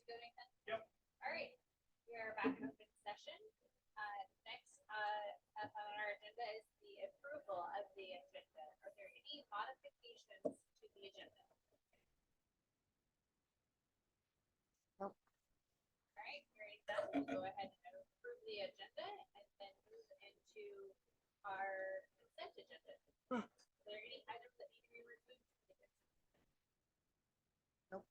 go, Nathan? Yep. All right, we are back in open session. Next up on our agenda is the approval of the agenda. Are there any modifications to the agenda? Nope. All right, hearing none, we'll go ahead and approve the agenda and then move into our consent agenda. Are there any items that need to be removed? Nope.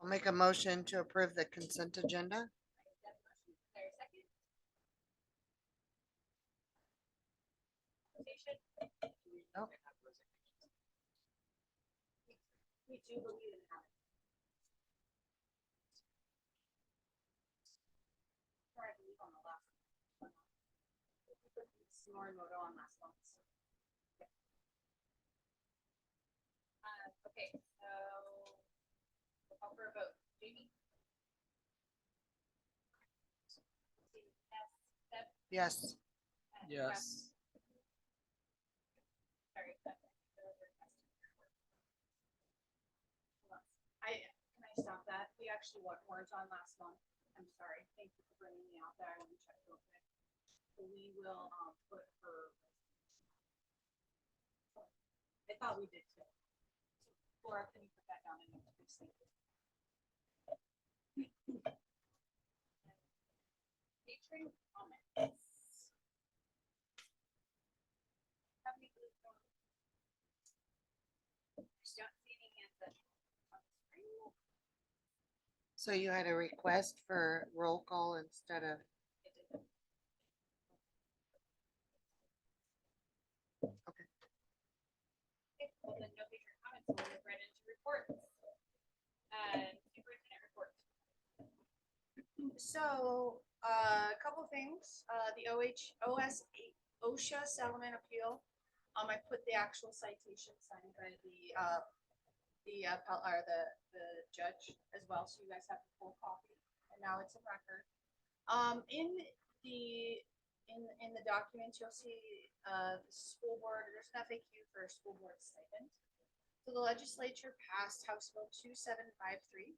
I'll make a motion to approve the consent agenda. Is there a second? Conversation? Nope. We do believe in that. Or I believe on the last one. We put Morimoto on last one. Okay, so we'll call for a vote. Jamie? Yes. Deb? Yes. Yes. Sorry. Can I stop that? We actually weren't on last month. I'm sorry. Thank you for bringing me out there. I want to check real quick. So we will put her. I thought we did too. Laura, can you put that down in the precinct? Patron comments. Have any blue comments? Don't see any hands up on the screen. So you had a request for roll call instead of, It didn't. Okay. Okay, well then no patron comments, we'll move right into reports. Superintendent report. So, a couple things, the OSHA settlement appeal. I put the actual citation signed by the judge as well, so you guys have the full copy, and now it's a record. In the document, you'll see, the school board, there's an FAQ for school board stipend. So the legislature passed House Bill 2753.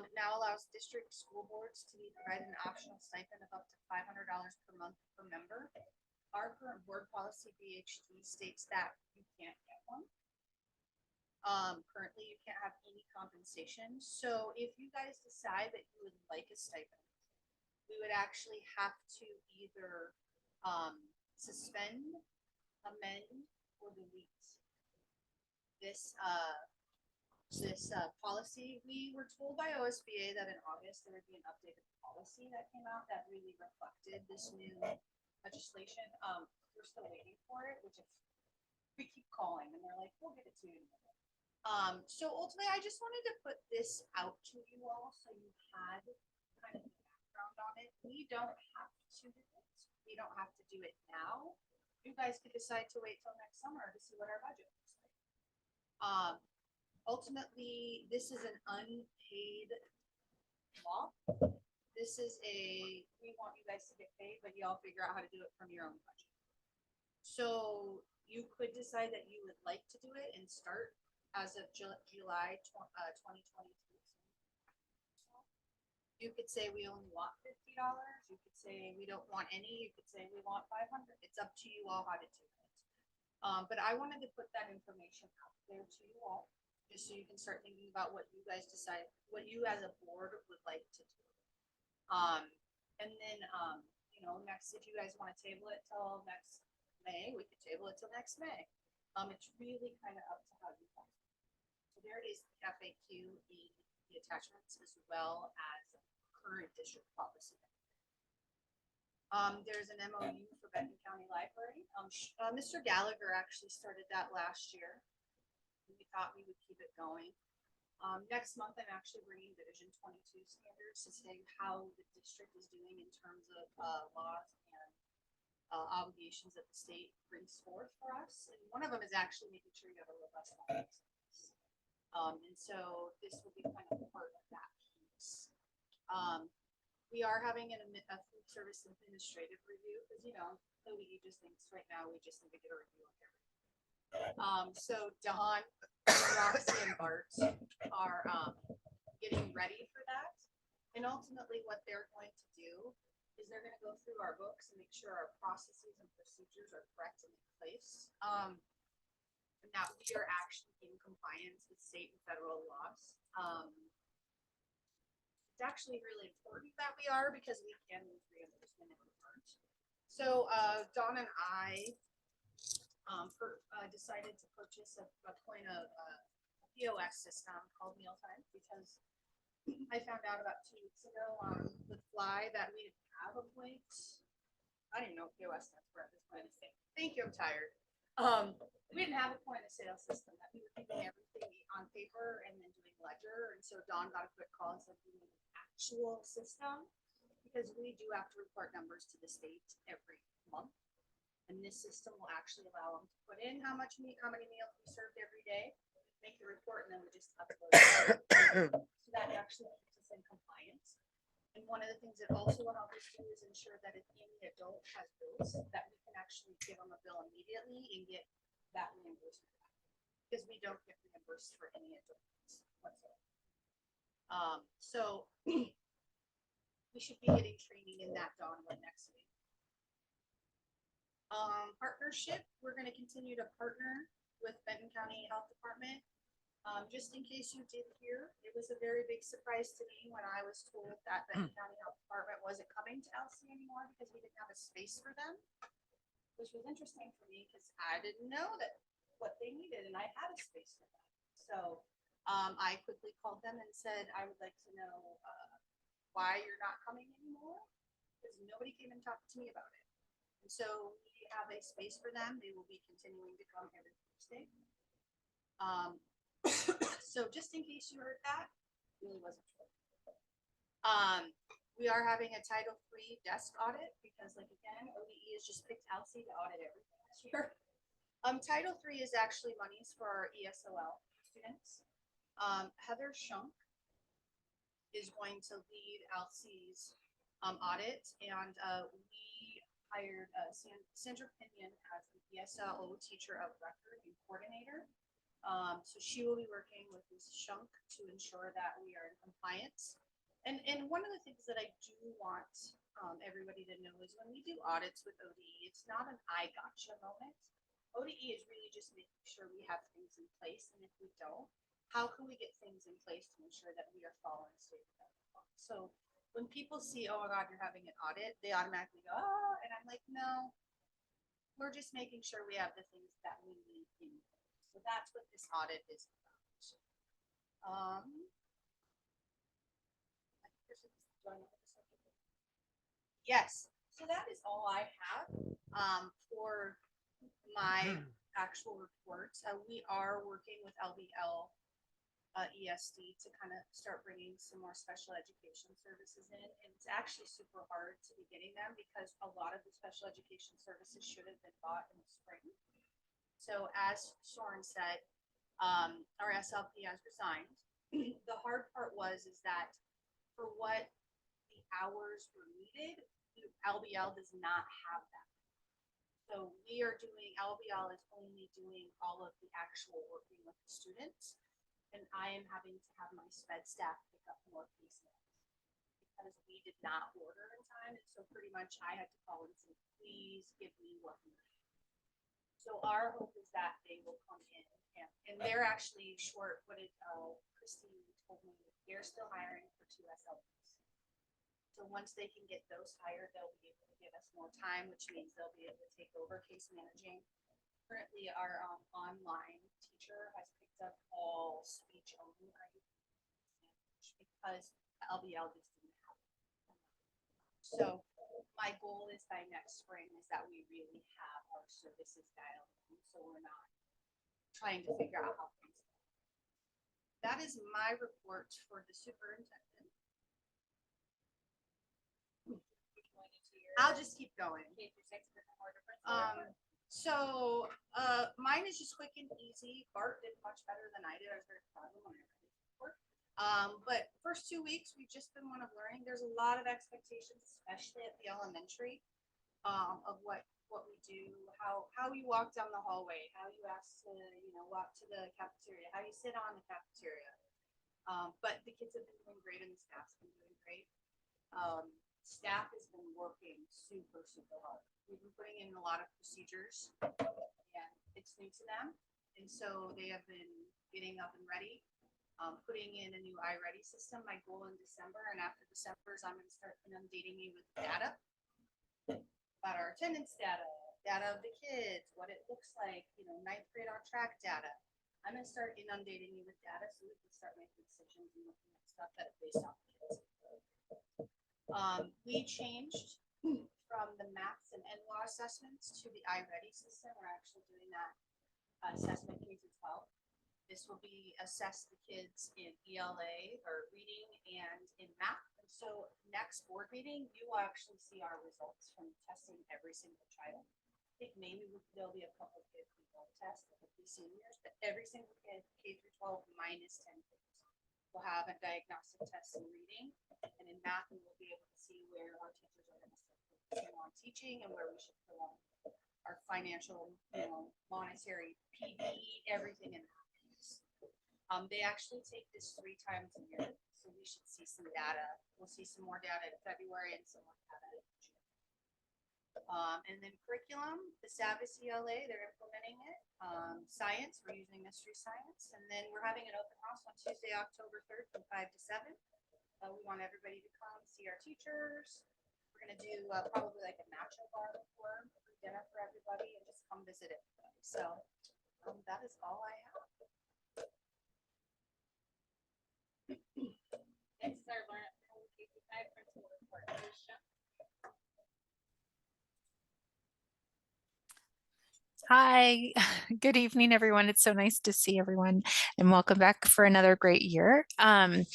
It now allows district school boards to be provided an optional stipend of up to $500 per month per member. Our current board policy BHD states that you can't get one. Currently you can't have any compensation. So if you guys decide that you would like a stipend, we would actually have to either suspend, amend, or delete this policy. We were told by OSBA that in August there would be an updated policy that came out that really reflected this new legislation. We're still waiting for it, which if we keep calling and they're like, we'll get it to you in a minute. So ultimately I just wanted to put this out to you all so you had kind of the background on it. We don't have to do it. We don't have to do it now. You guys could decide to wait till next summer to see what our budget looks like. Ultimately, this is an unpaid law. This is we want you guys to get paid, but y'all figure out how to do it from your own budget. So you could decide that you would like to do it and start as of July 2022. You could say we only want $50. You could say we don't want any. You could say we want 500. It's up to you all how to do it. But I wanted to put that information out there to you all, just so you can start thinking about what you guys decide, what you as a board would like to do. And then, next, if you guys want to table it till next May, we could table it till next May. It's really kind of up to how you want. So there it is, the FAQ, the attachments, as well as current district policy. There's an MOU for Benton County Library. Mr. Gallagher actually started that last year. We thought we would keep it going. Next month, I'm actually bringing Division 22 standards to say how the district is doing in terms of laws and obligations that the state brings forth for us. And one of them is actually making sure you have a robust license. And so this will be kind of part of that piece. We are having a food service administrative review because, Cody just thinks right now we just need to get a review of everything. So Dawn, Roxy and Bart are, getting ready for that. And ultimately what they're going to do is they're gonna go through our books and make sure our processes and procedures are correct and in place. And that we are actually in compliance with state and federal laws. It's actually really important that we are because we can lose reimbursement if we aren't. So, Dawn and I, decided to purchase a point of, POS system called Mealtime because I found out about 2 weeks ago on the fly that we didn't have a point. I didn't even know what POS stands for at this point. Thank you, I'm tired. We didn't have a point of sale system, that we were keeping everything on paper and then doing ledger. And so Dawn got a quick call and said, we need an actual system because we do have to report numbers to the state every month. And this system will actually allow them to put in how many meals we served every day, make the report, and then we just upload it. So that actually keeps us in compliance. And one of the things it also will help us do is ensure that if any adult has bills, that we can actually give them a bill immediately and get that reimbursement back. Because we don't get reimbursed for any adults whatsoever. So we should be getting training in that, Dawn, next week. Partnership, we're gonna continue to partner with Benton County Health Department. Just in case you did hear, it was a very big surprise to me when I was told that Benton County Health Department wasn't coming to LC anymore because we didn't have a space for them. Which was interesting for me because I didn't know that what they needed and I had a space for them. So, I quickly called them and said, I would like to know, why you're not coming anymore, because nobody came and talked to me about it. And so we have a space for them. They will be continuing to come every Thursday. So just in case you heard that, really wasn't true. We are having a Title III desk audit because, like, again, ODE has just picked LC to audit everything this year. Title III is actually monies for our ESOL students. Heather Shunk is going to lead LC's audit, and we hired Sandra Pinion as the ESL teacher of record and coordinator. So she will be working with Ms. Shunk to ensure that we are in compliance. And one of the things that I do want everybody to know is when we do audits with ODE, it's not an I gotcha moment. ODE is really just making sure we have things in place, and if we don't, how can we get things in place to ensure that we are following state and federal law? So when people see, oh my God, you're having an audit, they automatically go, oh, and I'm like, no, we're just making sure we have the things that we need in place. So that's what this audit is about. Yes, so that is all I have for my actual report. We are working with LBL ESD to kind of start bringing some more special education services in. And it's actually super hard to be getting them because a lot of the special education services should have been bought in the spring. So as Soren said, our SLP has resigned. The hard part is that for what the hours were needed, LBL does not have that. So we are doing, LBL is only doing all of the actual working with the students. And I am having to have my sped staff pick up more cases because we did not order in time. And so pretty much I had to call and say, please give me what you need. So our hope is that they will come in and they're actually short. What did Christine told me? They're still hiring for 2 SLPs. So once they can get those hired, they'll be able to give us more time, which means they'll be able to take over case managing. Currently, our online teacher has picked up all speech only because LBL just didn't have it. So my goal is by next spring is that we really have our services dialed in, so we're not trying to figure out how things go. That is my report for the superintendent. I'll just keep going. So mine is just quick and easy. Bart did much better than I did. I was very proud of him when I read his report. But first 2 weeks, we've just been one of learning. There's a lot of expectations, especially at the elementary, of what what we do, how you walk down the hallway, how you ask to, walk to the cafeteria, how you sit on the cafeteria. But the kids have been doing great and the staff's been doing great. Staff has been working super, super hard. We've been putting in a lot of procedures and it's new to them. And so they have been getting up and ready, putting in a new iReady system. My goal in December, and after December is I'm going to start inundating you with data about our attendance data of the kids, what it looks like, ninth grade on track data. I'm going to start inundating you with data so we can start making decisions and looking at stuff that based off the kids. We changed from the maths and NWA assessments to the iReady system. We're actually doing that assessment K through 12. This will be assess the kids in ELA or reading and in math. And so next board meeting, you will actually see our results from testing every single child. I think maybe there'll be a couple of kids who won't test, that will be seniors, but every single kid K through 12 minus 10 kids will have a diagnostic test in reading, and in math we will be able to see where our teachers are going to start focusing on teaching and where we should put on our financial, monetary, PPE, everything in that piece. They actually take this 3 times a year, so we should see some data. We'll see some more data in February and some more data in June. And then curriculum, the Savvis ELA, they're implementing it. Science, we're using mystery science. And then we're having an open house on Tuesday, October 3rd from 5 to 7. We want everybody to come see our teachers. We're going to do probably like a matcha bar before dinner for everybody and just come visit everybody. So that is all I have. Next is our learn K-5 principal report. Alicia. Hi, good evening, everyone. It's so nice to see everyone and welcome back for another great year. Can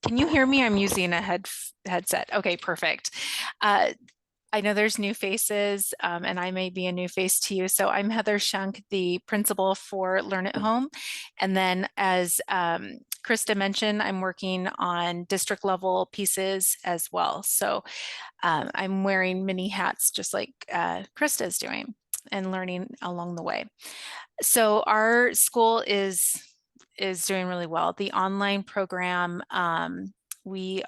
you hear me? I'm using a headset. Okay, perfect. I know there's new faces and I may be a new face to you. So I'm Heather Shunk, the principal for Learn at Home. And then as Krista mentioned, I'm working on district level pieces as well. So I'm wearing many hats just like Krista is doing and learning along the way. So our school is doing really well. The online program, let me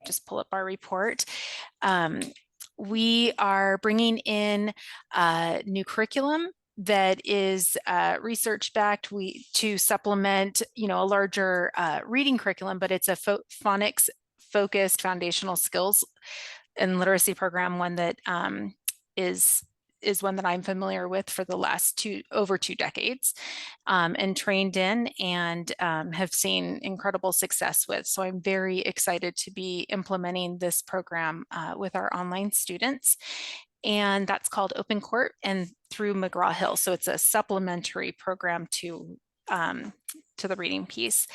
just pull up our report. We are bringing in new curriculum that is research backed to supplement, a larger reading curriculum, but it's a phonics focused foundational skills and literacy program, one that is one that I'm familiar with for the last over 2 decades and trained in and have seen incredible success with. So I'm very excited to be implementing this program with our online students. And that's called Open Court and through McGraw-Hill. So it's a supplementary program to the reading piece.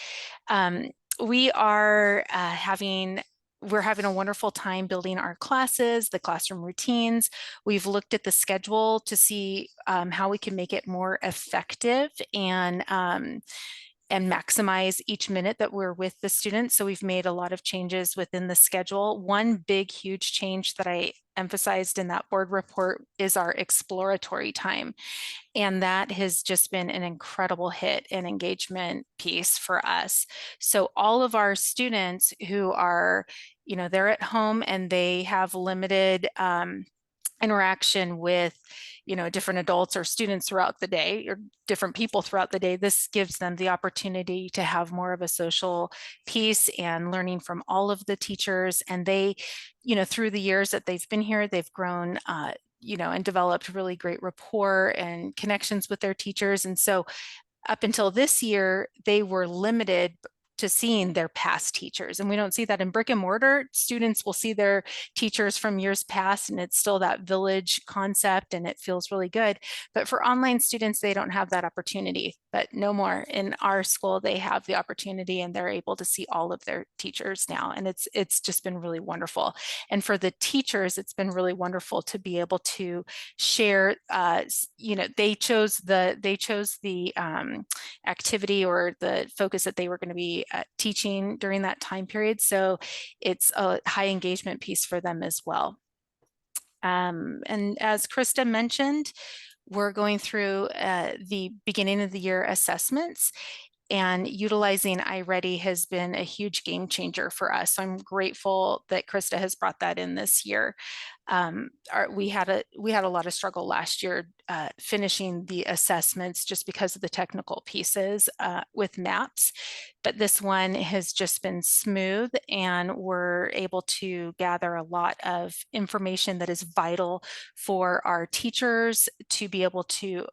We're having a wonderful time building our classes, the classroom routines. We've looked at the schedule to see how we can make it more effective and maximize each minute that we're with the students. So we've made a lot of changes within the schedule. One big, huge change that I emphasized in that board report is our exploratory time. And that has just been an incredible hit and engagement piece for us. So all of our students who are, they're at home and they have limited interaction with different adults or students throughout the day or different people throughout the day. This gives them the opportunity to have more of a social piece and learning from all of the teachers. And they, through the years that they've been here, they've grown and developed really great rapport and connections with their teachers. And so up until this year, they were limited to seeing their past teachers. And we don't see that in brick and mortar. Students will see their teachers from years past, and it's still that village concept, and it feels really good. But for online students, they don't have that opportunity. But no more. In our school, they have the opportunity, and they're able to see all of their teachers now. And it's just been really wonderful. And for the teachers, it's been really wonderful to be able to share. They chose the activity or the focus that they were going to be teaching during that time period. So it's a high engagement piece for them as well. And as Krista mentioned, we're going through the beginning of the year assessments, and utilizing iReady has been a huge game changer for us. So I'm grateful that Krista has brought that in this year. We had a lot of struggle last year finishing the assessments just because of the technical pieces with maps, but this one has just been smooth, and we're able to gather a lot of information that is vital for our teachers to be able to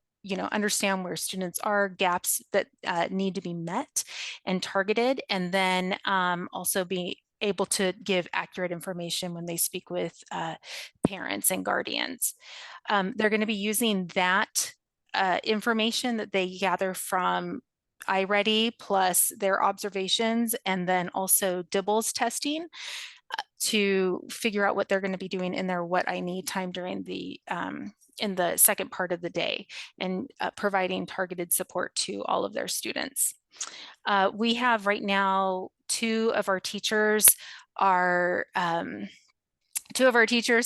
understand where students are, gaps that need to be met and targeted, and then also be able to give accurate information when they speak with parents and guardians. They're going to be using that information that they gather from iReady plus their observations, and then also DIBELS testing to figure out what they're going to be doing in their what I need time during the in the second part of the day, and providing targeted support to all of their students. We have right now two of our teachers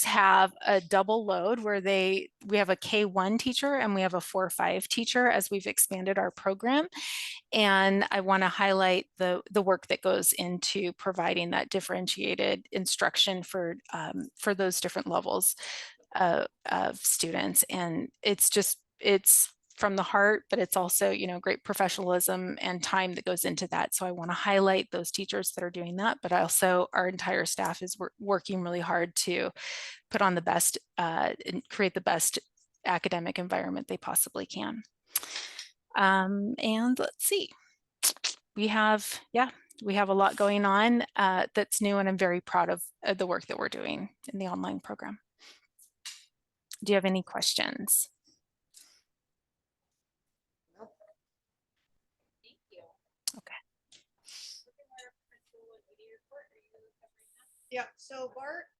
have a double load where we have a K1 teacher and we have a 4-5 teacher as we've expanded our program. And I want to highlight the work that goes into providing that differentiated instruction for those different levels of students. And it's from the heart, but it's also, great professionalism and time that goes into that. So I want to highlight those teachers that are doing that, but also our entire staff is working really hard to put on the best and create the best academic environment they possibly can. And let's see, we have a lot going on that's new, and I'm very proud of the work that we're doing in the online program. Do you have any questions? Thank you. Okay. Yeah, so Bart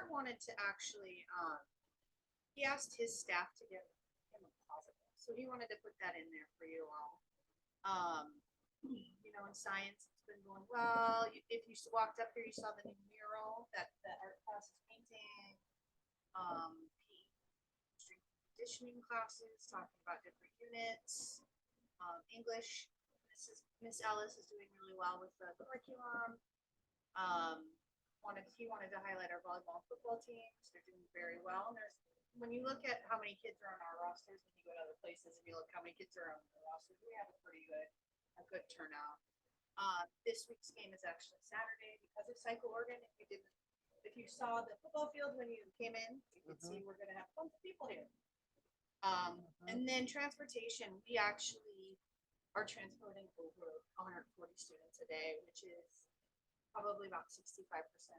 wanted to actually, he asked his staff to get him a positive. So he wanted to put that in there for you all. In science, it's been going well. If you walked up here, you saw the new mural that art class is painting. Strength and conditioning classes, talking about different units. English, Miss Ellis is doing really well with the curriculum. He wanted to highlight our volleyball and football teams. They're doing very well. And when you look at how many kids are on our rosters, when you go to other places and you look how many kids are on the rosters, we have a good turnout. This week's game is actually Saturday because of Cycle Oregon. If you saw the football field when you came in, you could see we're going to have tons of people here. And then transportation, we actually are transporting over 140 students a day, which is probably about 65%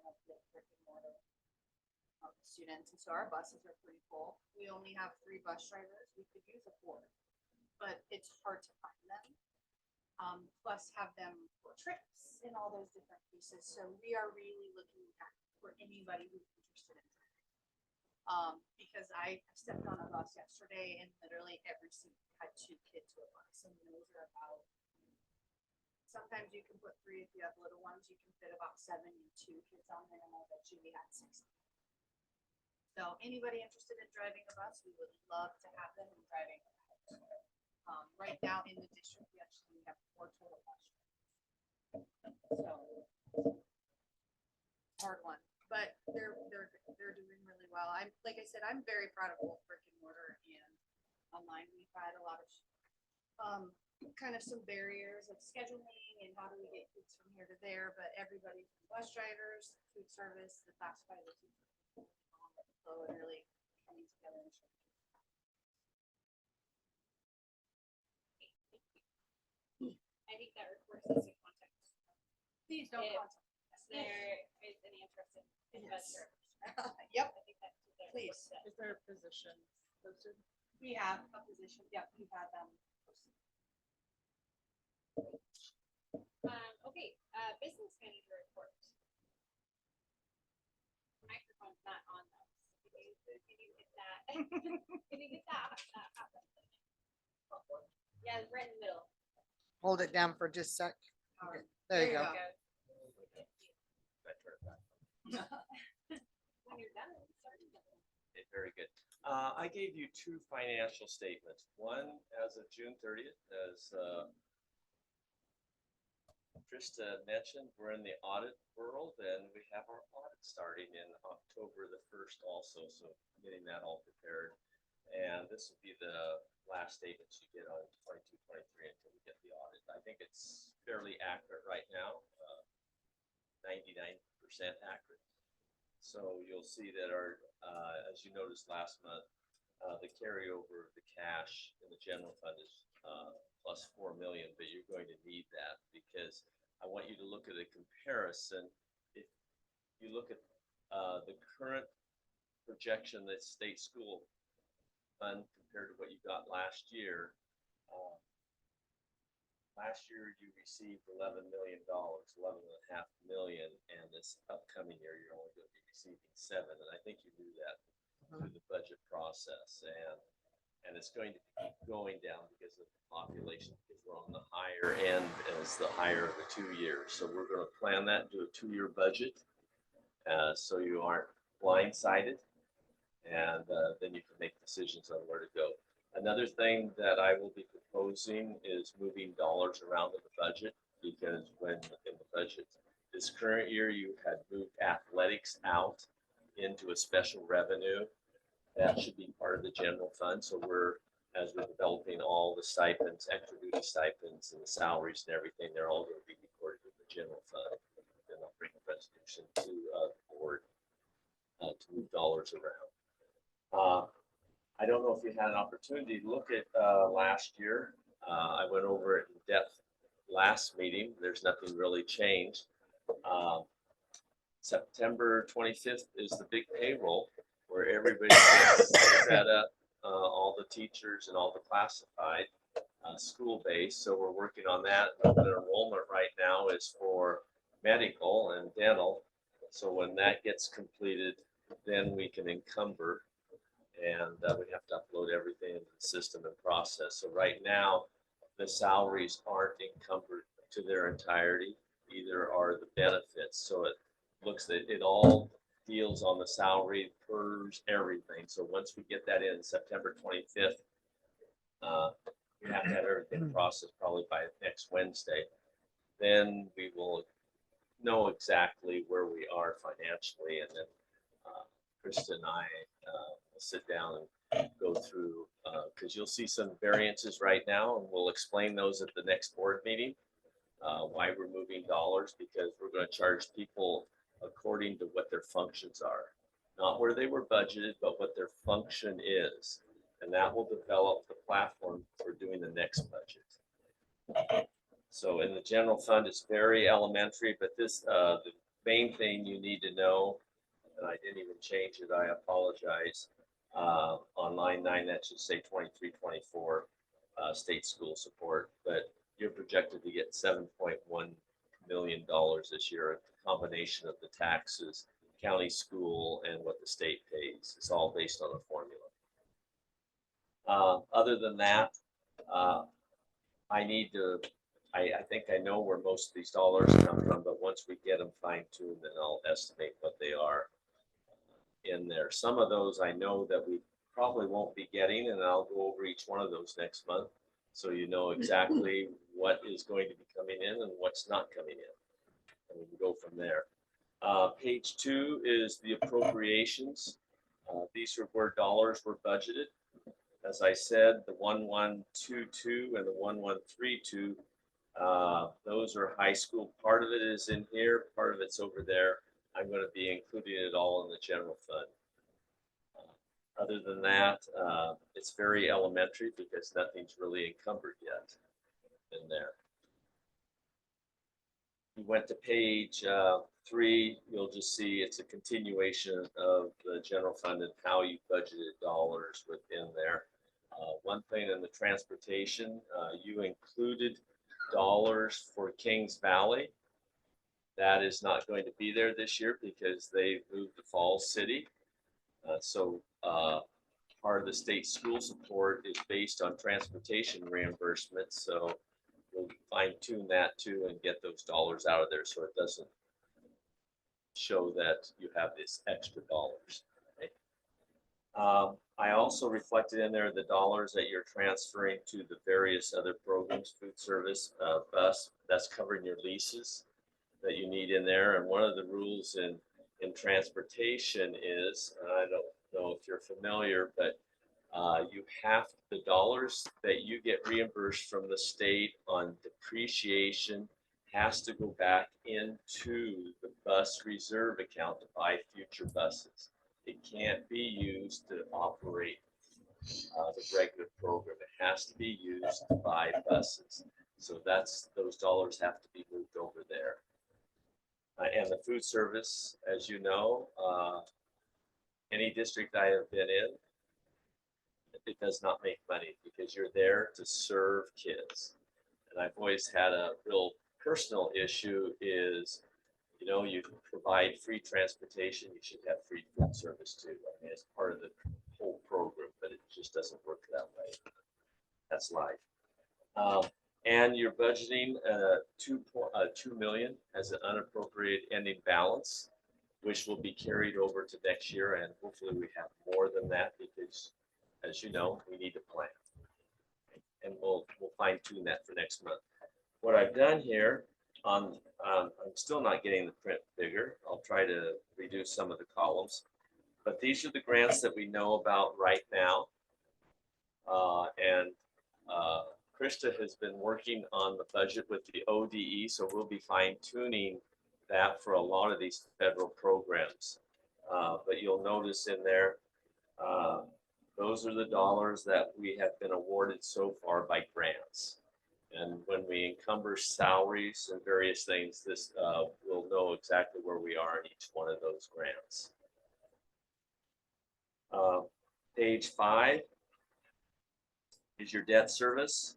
of the brick and mortar of the students. And so our buses are pretty full. We only have 3 bus drivers. We could use a 4, but it's hard to find them. Plus have them for trips and all those different pieces. So we are really looking at for anybody who's interested in driving. Because I stepped on a bus yesterday and literally every seat had 2 kids to a bus. And those are about, sometimes you can put 3 if you have little ones, you can fit about 7 and 2 kids on there, and I bet you we had 6. So anybody interested in driving a bus, we would love to have them in driving a bus. Right now in the district, we actually have 4 total bus drivers. So hard one, but they're doing really well. Like I said, I'm very proud of both brick and mortar and online. We've had a lot of kind of some barriers of scheduling and how do we get kids from here to there, but everybody from bus drivers, food service, the classifiers, so it really coming together. I think that requires us in context. Please don't If contact us. there is any interest in bus Yes. service. Yep, I think that's what they're please. supposed to- Is there a position posted? We have a position. Yep, we've had them. Okay, business manager report. Microphone's not on though. Can you get that? Can you get that? Yeah, it's right in the middle. Hold it down for just a sec. Okay, there you go. When you're done, start. very good. I gave you two financial statements. One as of June 30th, as Krista mentioned, we're in the audit world and we have our audit starting in October the 1st also. So getting that all prepared. And this will be the last statements you get on 22, 23 until we get the audit. I think it's fairly accurate right now, 99% accurate. So you'll see that our, as you noticed last month, the carryover of the cash in the general fund is plus 4 million, but you're going to need that because I want you to look at a comparison. If you look at the current projection that state school fund compared to what you got last year, last year you received $11 million, 11.5 million, and this upcoming year you're only going to be receiving 7. And I think you knew that through the budget process, and it's going to keep going down because of the population, because we're on the higher end as the higher of the 2 years. So we're going to plan that, do a 2-year budget, so you aren't blindsided, and then you can make decisions on where to go. Another thing that I will be proposing is moving dollars around in the budget, because when in the budget this current year you had moved athletics out into a special revenue. That should be part of the general fund. So as we're developing all the stipends, extra duty stipends and the salaries and everything, they're all going to be recorded in the general fund. Then I'll bring a resolution to the board to move dollars around. I don't know if you had an opportunity to look at last year. I went over it in depth last meeting. There's nothing really changed. September 25th is the big payroll where everybody gets set up, all the teachers and all the classified school base. So we're working on that. The enrollment right now is for medical and dental. So when that gets completed, then we can encumber, and we have to upload everything into the system and process. So right now, the salaries aren't encumbered to their entirety, either are the benefits. So it looks that it all deals on the salary, PERS, everything. So once we get that in September 25th, we have to have everything processed probably by next Wednesday. Then we will know exactly where we are financially, and then Krista and I will sit down and go through, because you'll see some variances right now, and we'll explain those at the next board meeting, why we're moving dollars, because we're going to charge people according to what their functions are, not where they were budgeted, but what their function is. And that will develop the platform for doing the next budget. So in the general fund, it's very elementary, but this, the main thing you need to know, and I didn't even change it, I apologize. On line 9, that should say 23-24 state school support, but you're projected to get $7.1 million this year, a combination of the taxes, county school, and what the state pays. It's all based on a formula. Other than that, I need to, I think I know where most of these dollars come from, but once we get them fine-tuned, then I'll estimate what they are in there. Some of those I know that we probably won't be getting, and I'll go over each one of those next month, so you know exactly what is going to be coming in and what's not coming in, and we can go from there. Page 2 is the appropriations. These are where dollars were budgeted. As I said, the 1122 and the 1132, those are high school. Part of it is in here, part of it's over there. I'm going to be including it all in the general fund. Other than that, it's very elementary because nothing's really encumbered yet in there. You went to page 3, you'll just see it's a continuation of the general fund and how you budgeted dollars within there. One thing in the transportation, you included dollars for Kings Valley. That is not going to be there this year because they moved to Falls City. So part of the state school support is based on transportation reimbursements. So we'll fine tune that too and get those dollars out of there so it doesn't show that you have this extra dollars. Okay? I also reflected in there the dollars that you're transferring to the various other programs, food service, bus, that's covering your leases that you need in there. And one of the rules in transportation is, and I don't know if you're familiar, but you have the dollars that you get reimbursed from the state on depreciation has to go back into the bus reserve account to buy future buses. It can't be used to operate the regular program. It has to be used to buy buses. So those dollars have to be moved over there. And the food service, as you know, any district I have been in, it does not make money because you're there to serve kids. And I've always had a real personal issue is, you provide free transportation, you should have free food service too. I mean, it's part of the whole program, but it just doesn't work that way. That's life. And you're budgeting 2 million as an unappropriated ending balance, which will be carried over to next year. And hopefully we have more than that because, as you know, we need to plan. And we'll fine tune that for next month. What I've done here I'm still not getting the print bigger. I'll try to reduce some of the columns, but these are the grants that we know about right now. And Krista has been working on the budget with the ODE, so we'll be fine tuning that for a lot of these federal programs. But you'll notice in there, those are the dollars that we have been awarded so far by grants. And when we encumber salaries and various things, this we'll know exactly where we are in each one of those grants. Page 5 is your debt service.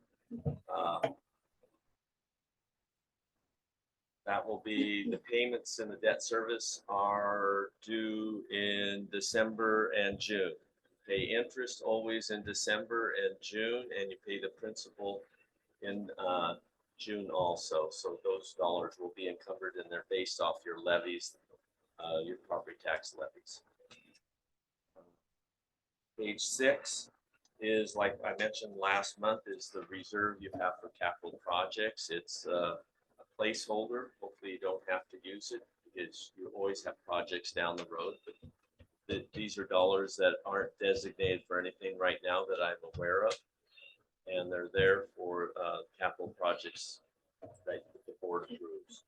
That will be the payments in the debt service are due in December and June. Pay interest always in December and June, and you pay the principal in June also. So those dollars will be encumbered and they're based off your levies, your property tax levies. Page 6 is, like I mentioned last month, is the reserve you have for capital projects. It's a placeholder. Hopefully you don't have to use it because you always have projects down the road. But these are dollars that aren't designated for anything right now that I'm aware of. And they're there for capital projects that the board approves.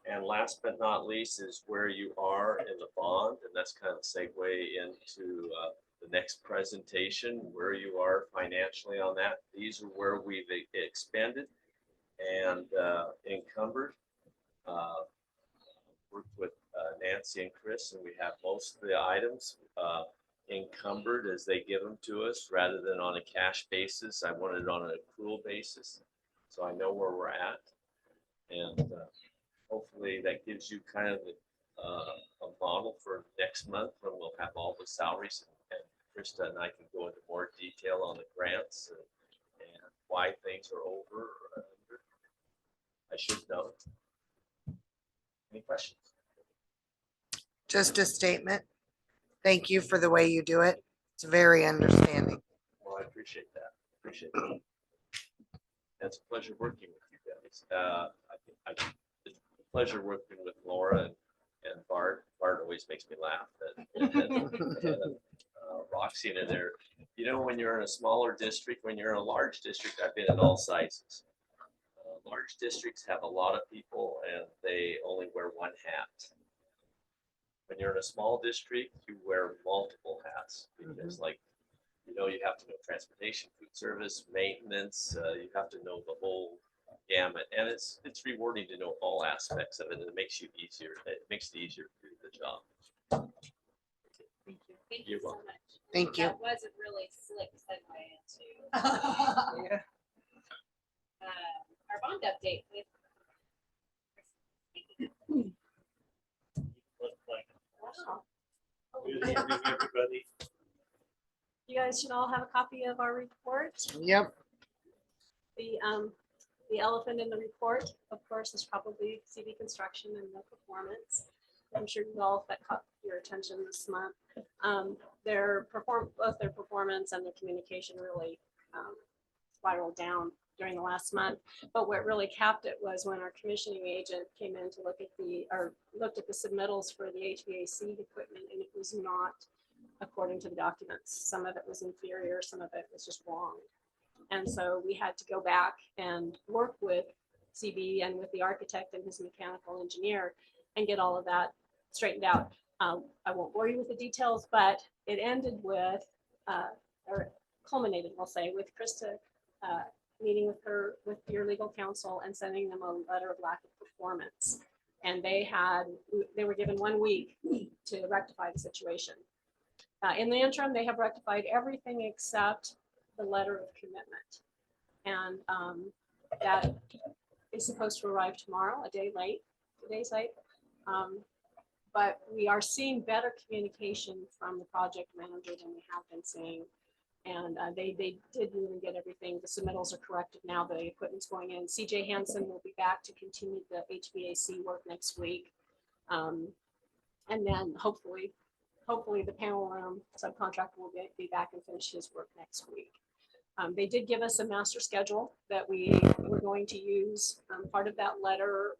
And last but not least is where you are in the bond. And that's kind of a segue into the next presentation, where you are financially on that. These are where we've expended and encumbered. Worked with Nancy and Chris, and we have most of the items encumbered as they give them to us rather than on a cash basis. I wanted it on an accrual basis, so I know where we're at. And hopefully that gives you kind of a model for next month when we'll have all the salaries, and Krista and I can go into more detail on the grants and why things are over or under. I should know. Any questions? Just a statement. Thank you for the way you do it. It's very understanding. Well, I appreciate that. Appreciate it. It's a pleasure working with you guys. It's a pleasure working with Laura and Bart. Bart always makes me laugh. Roxy in there. When you're in a smaller district, when you're in a large district, I've been in all sizes. Large districts have a lot of people and they only wear one hat. When you're in a small district, you wear multiple hats because you have to know transportation, food service, maintenance. You have to know the whole gamut, and it's rewarding to know all aspects of it. And it makes you easier. It makes it easier to do the job. Thank you You're so welcome. much. Thank you. That was a really slick segue into our bond update with. Wow. Good evening, everybody. You guys should all have a copy of our report. Yep. The elephant in the report, of course, is probably CV construction and the performance. I'm sure you all that caught your attention this month. Both their performance and their communication really spiraled down during the last month. But what really capped it was when our commissioning agent came in to looked at the submittals for the HVAC equipment, and it was not according to the documents. Some of it was inferior, some of it was just wrong. And so we had to go back and work with CB and with the architect and his mechanical engineer and get all of that straightened out. I won't bore you with the details, but it ended with, or culminated, we'll say, with Krista meeting with your legal counsel and sending them a letter of lack of performance. And they were given 1 week to rectify the situation. In the interim, they have rectified everything except the letter of commitment. And that is supposed to arrive tomorrow, a day late, 2 days late. But we are seeing better communication from the project manager than we have been seeing. And they did really get everything. The submittals are corrected now. The equipment's going in. CJ Hansen will be back to continue the HVAC work next week. And then hopefully the panel room subcontractor will be back and finish his work next week. They did give us a master schedule that we were going to use. Part of that letter,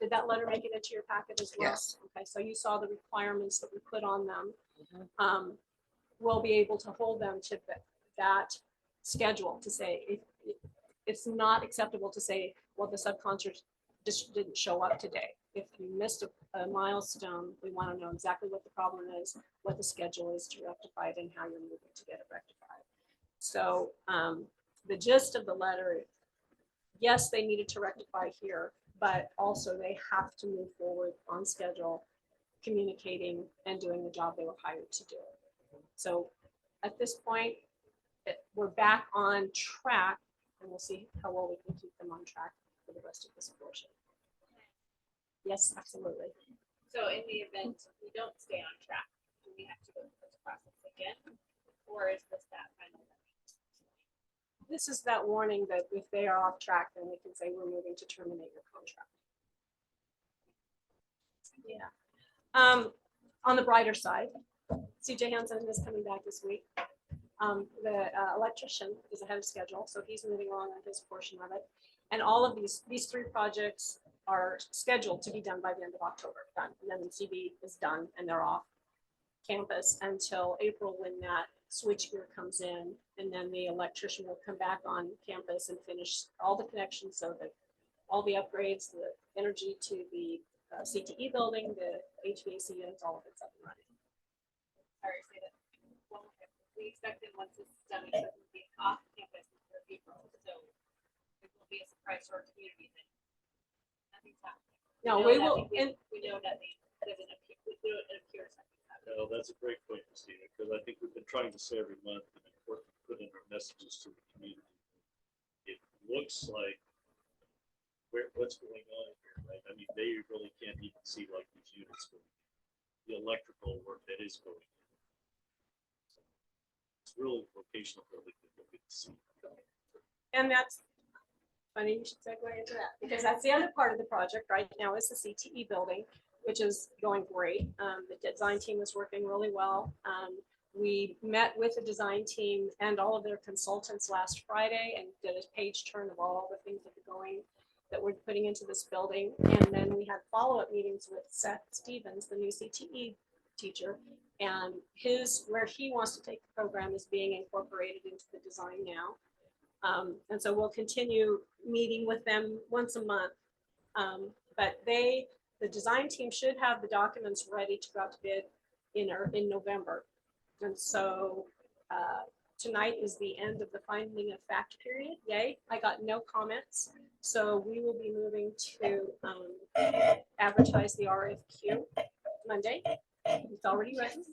did that letter make it into your packet as well? Yes. Okay, so you saw the requirements that we put on them. We'll be able to hold them to that schedule to say it's not acceptable to say, well, the subcontractor just didn't show up today. If you missed a milestone, we want to know exactly what the problem is, what the schedule is to rectify it, and how you're moving to get it rectified. So the gist of the letter, yes, they needed to rectify here, but also they have to move forward on schedule, communicating and doing the job they were hired to do. So at this point, we're back on track, and we'll see how well we can keep them on track for the rest of this portion. Yes, absolutely. So in the event we don't stay on track, do we have to go through this process again? Or is this that final? This is that warning that if they are off track, then we can say we're moving to terminate your contract. Yeah. On the brighter side, CJ Hansen is coming back this week. The electrician is ahead of schedule, so he's moving along on his portion of it. And all of these 3 projects are scheduled to be done by the end of October. Done. And then the CB is done and they're off campus until April when that switchgear comes in, and then the electrician will come back on campus and finish all the connections so that all the upgrades, the energy to the CTE building, the HVAC units, all of it's up and running. Sorry, say that. Well, we expected once this is done, it will be off campus for April. So it will be a surprise to our community that nothing's happening. No, know we will, nothing- we know nothing. Doesn't appear, it appears nothing's happening. No, that's a great point, Christina, because I think we've been trying to say every month and important to put in our messages to the community. It looks like what's going on here, right? I mean, they really can't even see like these units, the electrical work that is going on. It's really vocational building that we can see. and that's funny you should segue into that, because that's the other part of the project right now is the CTE building, which is going great. The design team is working really well. We met with the design team and all of their consultants last Friday and did a page turn of all the things that we're putting into this building. And then we had follow-up meetings with Seth Stevens, the new CTE teacher, and where he wants to take the program is being incorporated into the design now. And so we'll continue meeting with them once a month. But the design team should have the documents ready to go out to bid in November. And so tonight is the end of the finding of fact period. Yay, I got no comments. So we will be moving to advertise the RFQ Monday. It's already written.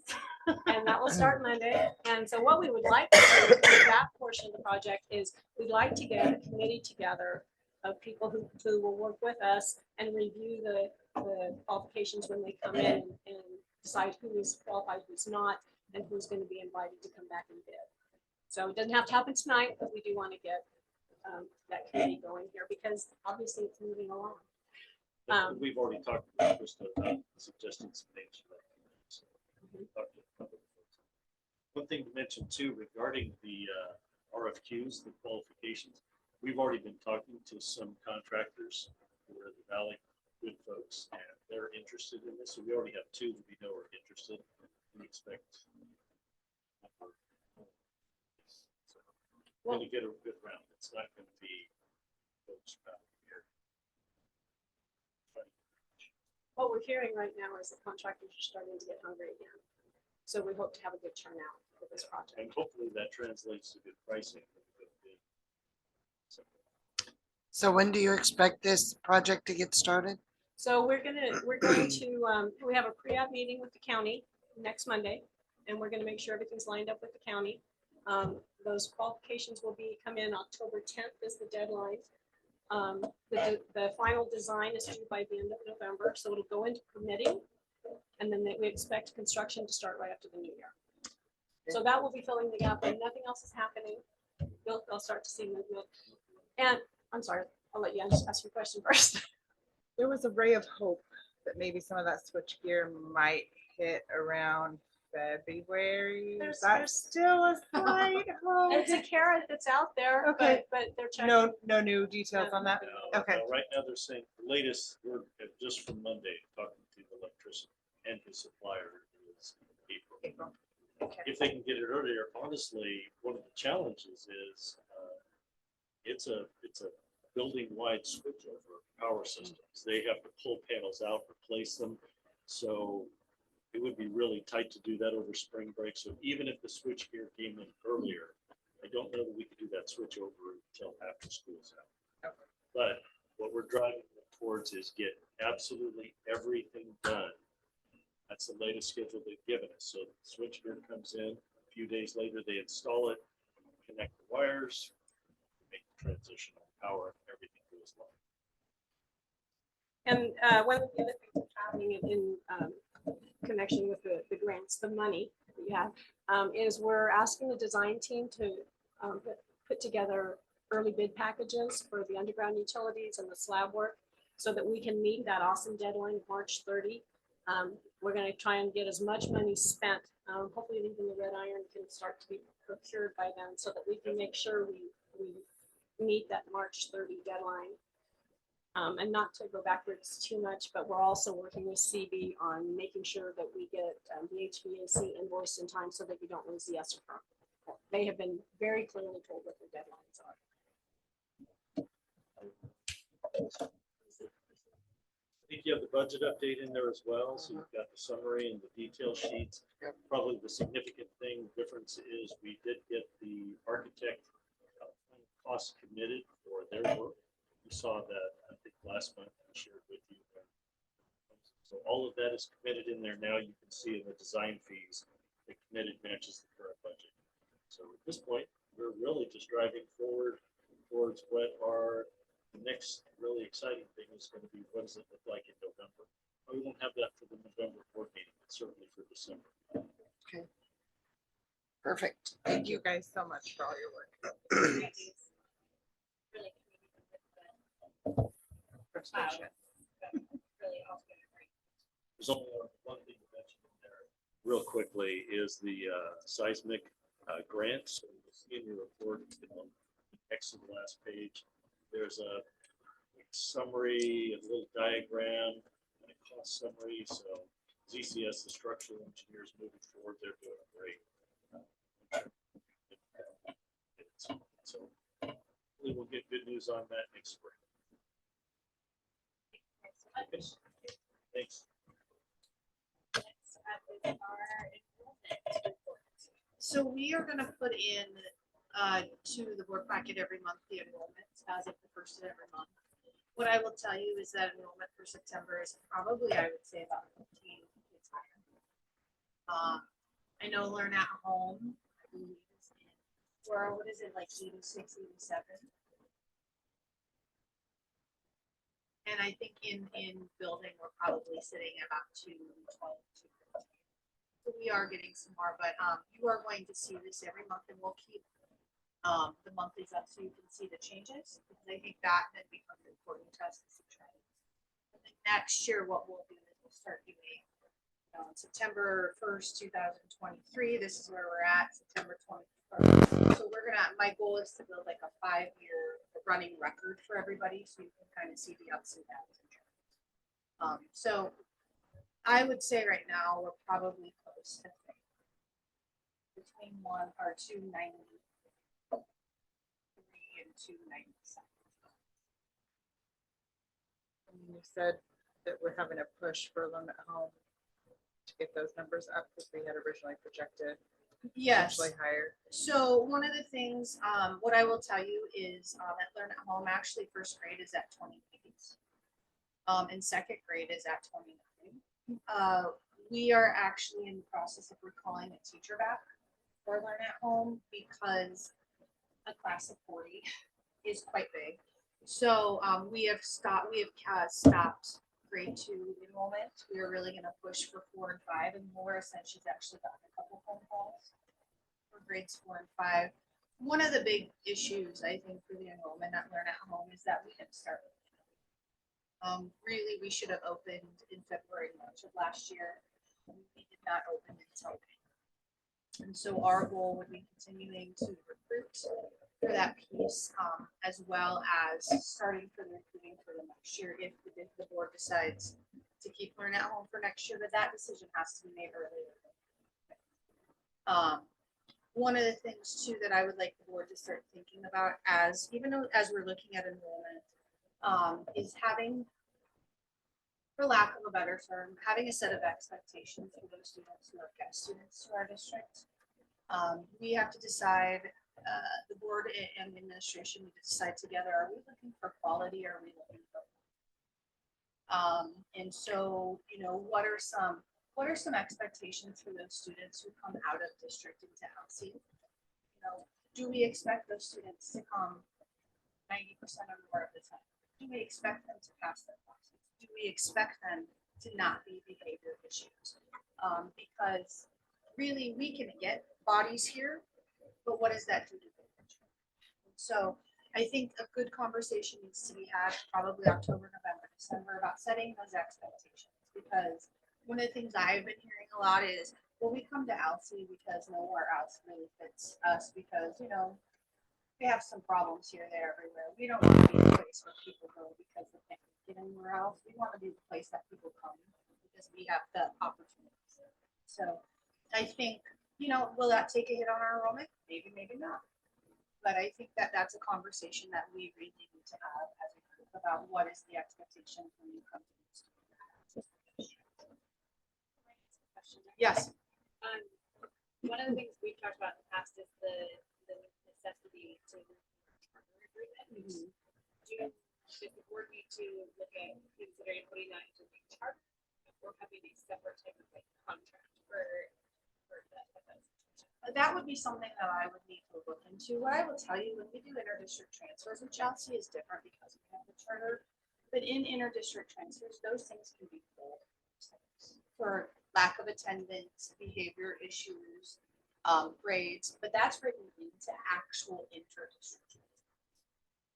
And that will start Monday. And so what we would like to do with that portion of the project is we'd like to get a committee together of people who will work with us and review the qualifications when they come in and decide who is qualified, who's not, and who's going to be invited to come back and bid. So it doesn't have to happen tonight, but we do want to get that committee going here because obviously it's moving along. Um, We've already talked about Krista about suggesting some things. for that. So, we talked to a couple of folks. One thing to mention too regarding the RFQs, the qualifications, we've already been talking to some contractors who are the Valley good folks, and they're interested in this. So we already have two that we know are interested. We expect. So we're going to get a good round. It's not going to be folks around here. what we're hearing right now is that contractors are starting to get hungry again. So we hope to have a good turnout for this project. And hopefully that translates to good pricing. So, So when do you expect this project to get started? So we're going to, we have a pre-app meeting with the county next Monday, and we're gonna make sure everything's lined up with the county. Those qualifications will come in October 10th is the deadline. The final design is due by the end of November, so it'll go into permitting. And then we expect construction to start right after the new year. So that will be filling the gap, and nothing else is happening. They'll start to see movement. And I'm sorry, I'll let you ask your question first. There was a ray of hope that maybe some of that switchgear might hit around February. Is that There's- still a slight hope? It's a carrot that's out there, Okay. but they're checking. No new details on that? now, Okay. Right now, they're saying the latest, we're just from Monday, talking to the electrician and his supplier is April. April. Okay. If they can get it earlier, honestly, one of the challenges is it's a building-wide switchover of power systems. They have to pull panels out, replace them. So it would be really tight to do that over spring break. So even if the switchgear came in earlier, I don't know that we could do that switchover until after school's out. But what we're driving towards is get absolutely everything done. That's the latest schedule they've given us. So the switchgear comes in, a few days later, they install it, connect the wires, make the transition of power, everything goes live. And one of the other things that's happening in connection with the grants, the money that you have, is we're asking the design team to put together early bid packages for the underground utilities and the slab work so that we can meet that awesome deadline of March 30. We're going to try and get as much money spent. Hopefully even the red iron can start to be procured by then so that we can make sure we meet that March 30 deadline. And not to go backwards too much, but we're also working with CB on making sure that we get the HVAC invoiced in time so that we don't lose the ESSER program. They have been very clearly told what their deadlines are. I think you have the budget update in there as well, so you've got the summary and the detail sheets. Probably the significant difference is we did get the architect costs committed for their work. You saw that, I think, last month I shared with you. So all of that is committed in there now. You can see in the design fees, the committed matches the current budget. So at this point, we're really just driving forward towards what our the next really exciting thing is going to be, what does it look like in November? We won't have that for the November board meeting, but certainly for December. Perfect. Thank you guys so much for all your work. Really really all good. There's only one thing to mention in there real quickly is the seismic grants. So you'll see in your report, next to the last page, there's a summary, a little diagram, and a cost summary. So ZCS, the structural engineers moving forward, they're doing great. So hopefully we'll get good news on that next spring. Thanks. Next up is our enrollment report. So we are gonna put in to the board packet every month the enrollments as of the first of every month. What I will tell you is that enrollment for September is probably, I would say, about 15 kids higher. I know Learn at Home, I believe is in, or what is it, like 86, 87? And I think in building, we're probably sitting at about 212, 215. So we are getting some more, but you are going to see this every month, and we'll keep the monthlies up so you can see the changes, because I think that then becomes important to us to see trends. Next year, what we'll do is we'll start doing, on September 1st, 2023, this is where we're at, September 21st. So we're gonna, my goal is to build like a 5-year running record for everybody, so you can kind of see the ups and downs. So I would say right now, we're probably close to between 293 and 297. You said that we're having a push for Learn at Home to get those numbers up because we had originally projected Yes. potentially higher. So one of the things, what I will tell you is at Learn at Home, actually first grade is at 28. And second grade is at 29. We are actually in the process of recalling a teacher back for Learn at Home because a class of 40 is quite big. So we have stopped grade 2 enrollment. We are really going to push for 4 and 5, and Laura said she's actually gotten a couple phone calls for grades 4 and 5. One of the big issues I think for the enrollment at Learn at Home is that we didn't start. Really, we should have opened in February, March of last year. We did not open until May. And so our goal would be continuing to recruit for that piece, as well as starting for the recruiting for the next year if the board decides to keep Learn at Home for next year, but that decision has to be made earlier. One of the things too that I would like the board to start thinking about as we're looking at enrollment, is having, for lack of a better term, having a set of expectations for those students who are guest students to our district. We have to decide, the board and the administration need to decide together, are we looking for quality or are we looking for? And so, what are some expectations for those students who come out of district into LC? Do we expect those students to come 90% or more of the time? Do we expect them to pass their classes? Do we expect them to not be behavior issues? Because really we can get bodies here, but what does that do to the picture? So I think a good conversation needs to be had probably October, November, December about setting those expectations, because one of the things I've been hearing a lot is, well, we come to ALSI because nowhere else really fits us because, we have some problems here, there, everywhere. We don't want to be the place where people go because they can't get anywhere else. We want to be the place that people come because we have the opportunities. So I think, will that take a hit on our enrollment? Maybe, maybe not. But I think that that's a conversation that we really need to have as a group about what is the expectation when you come to this. Yes. One of the things we've talked about in the past is the necessity to charter agreement. Does the board need to look at considering putting that into the charter or having a separate type of contract for that? That would be something that I would need to look into. What I will tell you, when we do inter-district transfers, which Chelsea is different because we have the charter, but in inter-district transfers, those things can be pulled for lack of attendance, behavior issues, grades, but that's written into actual inter-district transfers.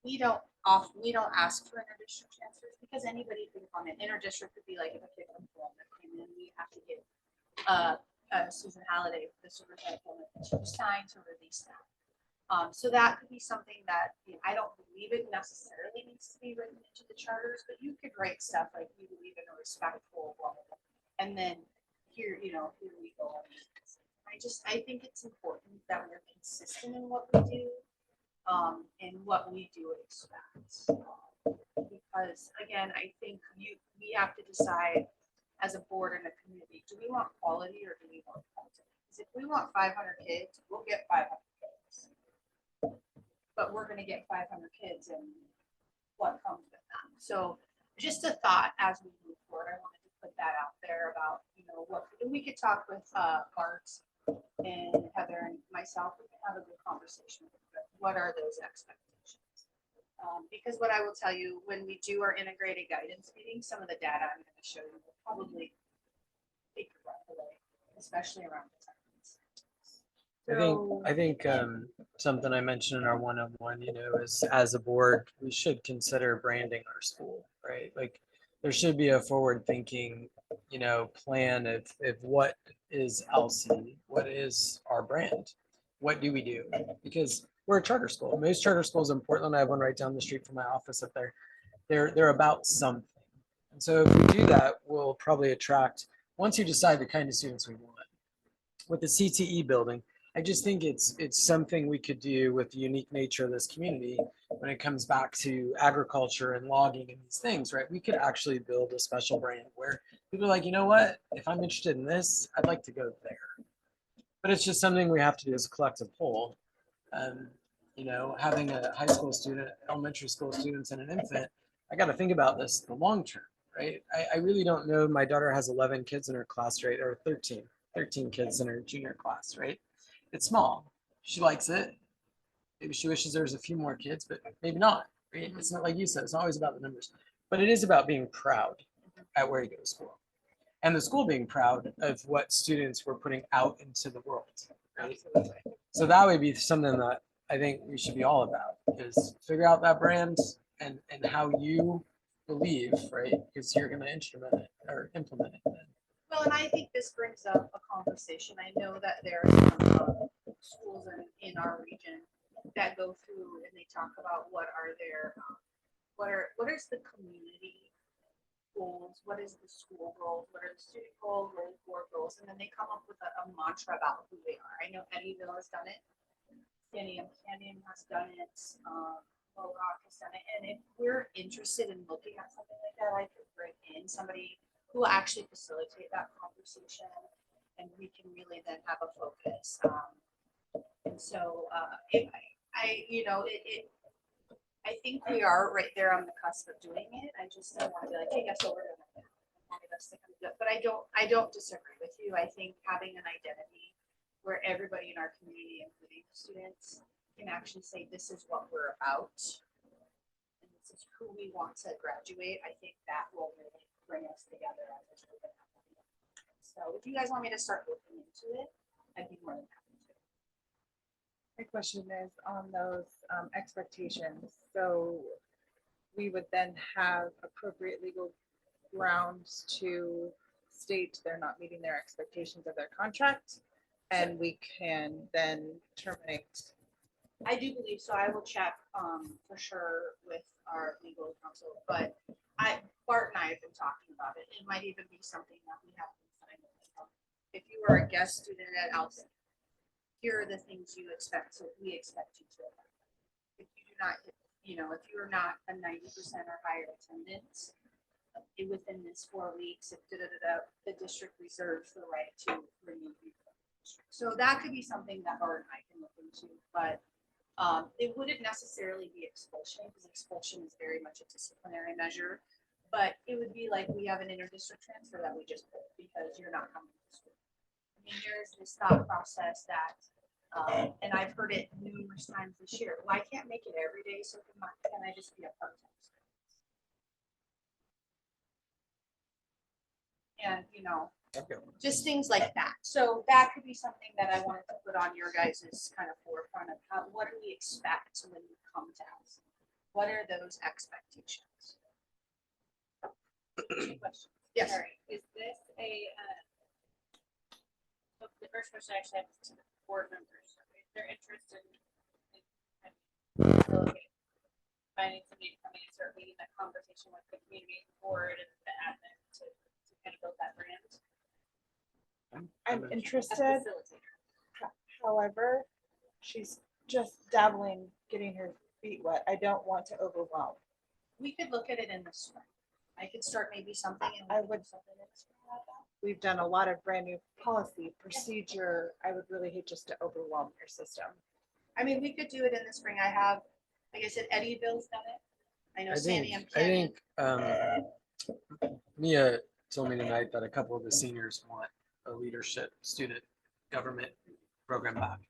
We don't ask for inter-district transfers because anybody can come in. Inter-district would be like if a kid from Columbia came in, we have to get Susan Halliday, the superintendent, to sign to release that. So that could be something that I don't believe it necessarily needs to be written into the charters, but you could write stuff like we believe in a respectful way, and then here we go. I think it's important that we're consistent in what we do, and what we do expect. Because again, I think we have to decide as a board and a community, do we want quality or do we want quantity? Because if we want 500 kids, we'll get 500 kids. But we're going to get 500 kids and what comes with that. So just a thought as we move forward, I wanted to put that out there about, what we could talk with Bart and Heather and myself, we can have a good conversation. What are those expectations? Because what I will tell you, when we do our integrated guidance meeting, some of the data I'm going to show you will probably take your breath away, especially around the time. I think something I mentioned in our one-on-one, is as a board, we should consider branding our school, right? Like there should be a forward thinking, plan of what is Elsie, what is our brand, what do we do? Because we're a charter school. Most charter schools in Portland, I have one right down the street from my office up there. They're about something. And so if we do that, we'll probably attract, once you decide the kind of students we want. With the CTE building, I just think it's something we could do with the unique nature of this community when it comes back to agriculture and logging and these things, right? We could actually build a special brand where people are like, you know what? If I'm interested in this, I'd like to go there. But it's just something we have to do as a collective whole. Having a high school student, elementary school students, and an infant, I got to think about this the long term, right? I really don't know. My daughter has 11 kids in her class, right? Or 13 kids in her junior class, right? It's small. She likes it. Maybe she wishes there was a few more kids, but maybe not, right? It's not like you said, it's not always about the numbers, but it is about being proud at where you go to school. And the school being proud of what students were putting out into the world, right? So that would be something that I think we should be all about, is figure out that brand and how you believe, right? Because you're going to instrument it or implement it. Well, and I think this brings up a conversation. I know that there are some schools in our region that go through and they talk about what is the community goals, what is the school goals, what are the student goals, what are the board goals, and then they come up with a mantra about who they are. I know Eddyville has done it, Canyon has done it, Mohawk has done it, and if we're interested in looking at something like that, I could bring in somebody who will actually facilitate that conversation, and we can really then have a focus. And so, I think we are right there on the cusp of doing it. I just don't want to be like, hey, guess what we're doing? But I don't disagree with you. I think having an identity where everybody in our community, including students, can actually say this is what we're about, and this is who we want to graduate. I think that will really bring us together as a group. So if you guys want me to start looking into it, I'd be more than happy to. My question is on those expectations. So we would then have appropriate legal grounds to state they're not meeting their expectations of their contract, and we can then terminate. I do believe so. I will check for sure with our legal counsel, but Bart and I have been talking about it. It might even be something that we have to sign. If you are a guest student at Alston, here are the things you expect, so we expect you to. If you do not, if you are not a 90% or higher attendance within this 4 weeks, the district reserves the right to remove you from the district. So that could be something that Bart and I can look into, but it wouldn't necessarily be expulsion, because expulsion is very much a disciplinary measure. But it would be like we have an inter-district transfer that we just pulled because you're not coming to school. I mean, there's this thought process that, and I've heard it numerous times this year. Well, I can't make it every day, so can I just be a part-time student? And just things like that. So that could be something that I wanted to put on your guys' kind of forefront of what do we expect when you come to us? What are those expectations? Yes. Sorry, is this the first question I actually have to the board members, if they're interested in finding somebody to come in and start leading that conversation with the community board and the admin to kind of build that brand. I'm As a interested. facilitator. However, she's just dabbling, getting her feet wet. I don't want to overwhelm. We could look at it in the spring. I could start maybe something and I we would- would something in the spring like that. We've done a lot of brand new policy, procedure. I would really hate just to overwhelm your system. I mean, we could do it in the spring. I have, like I said, Eddyville's done it. I know Sandy and Canyon. Mia told me tonight that a couple of the seniors want a leadership student government program back.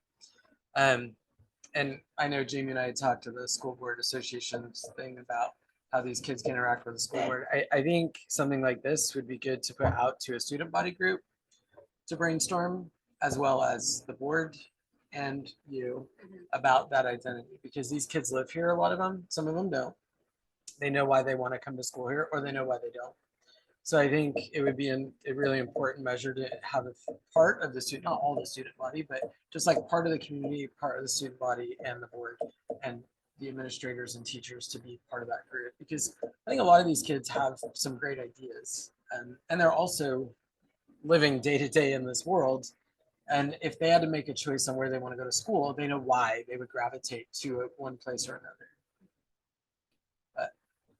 And I know Jamie and I had talked to the school board association's thing about how these kids can interact with the school board. I think something like this would be good to put out to a student body group to brainstorm, as well as the board and you, about that identity, because these kids live here, a lot of them, some of them don't. They know why they want to come to school here, or they know why they don't. So I think it would be a really important measure to have a part of the student, not all the student body, but just like part of the community, part of the student body and the board and the administrators and teachers to be part of that group. Because I think a lot of these kids have some great ideas and they're also living day to day in this world. And if they had to make a choice on where they want to go to school, they know why they would gravitate to one place or another. But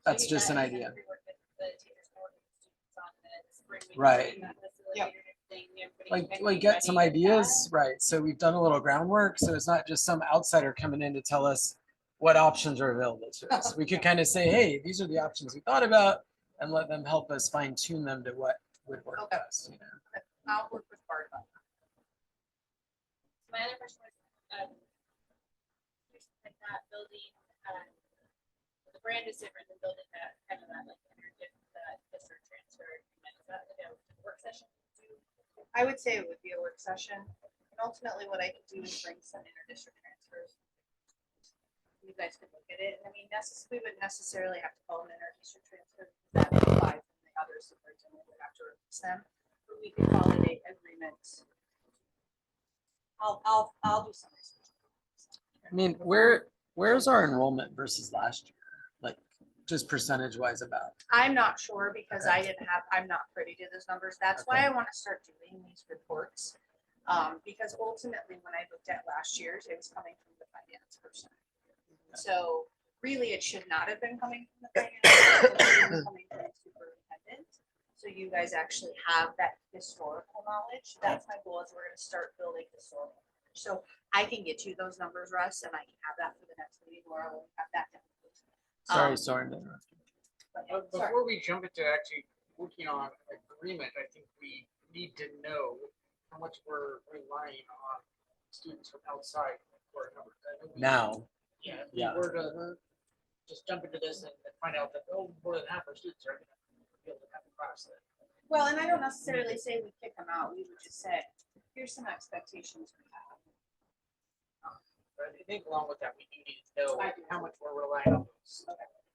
that's just an idea. Right. Like get some ideas, right? So we've done a little groundwork. So it's not just some outsider coming in to tell us what options are available to us. We could kind of say, hey, these are the options we thought about, and let them help us fine tune them to what would work Okay. best. You know? I'll work with Bart on that. My other question was, like that building, the brand is different than building that kind of that like district transfer agreement. Is that like a work session? I would say it would be a work session. And ultimately what I could do is bring some interdistrict transfers. You guys could look at it. I mean, we wouldn't necessarily have to call an interdistrict transfer. That applies and the other superintendent would have to release them. But we could call it a agreement. I'll do some research. I mean, where's our enrollment versus last year? Like just percentage wise about? I'm not sure because I'm not privy to those numbers. That's why I want to start doing these reports. Because ultimately, when I looked at last year's, it was coming from the finance person. So really, it should not have been coming from the finance person. It should have been coming from the superintendent. So you guys actually have that historical knowledge. That's my goal is we're going to start building historical knowledge. So I can get you those numbers, Russ, and I can have that for the next meeting, Laura will have that down. Sorry to interrupt you. Sorry. Before we jump into actually working on agreement, I think we need to know how much we're relying on students from outside for a number. Now, Yeah, if Yeah. we were to just jump into this and find out that, oh, more than half our students are gonna be able to have a class then. Well, and I don't necessarily say we kick them out. We would just say, here's some expectations we have. But I think along with that, we do need to know I do. how much we're relying on those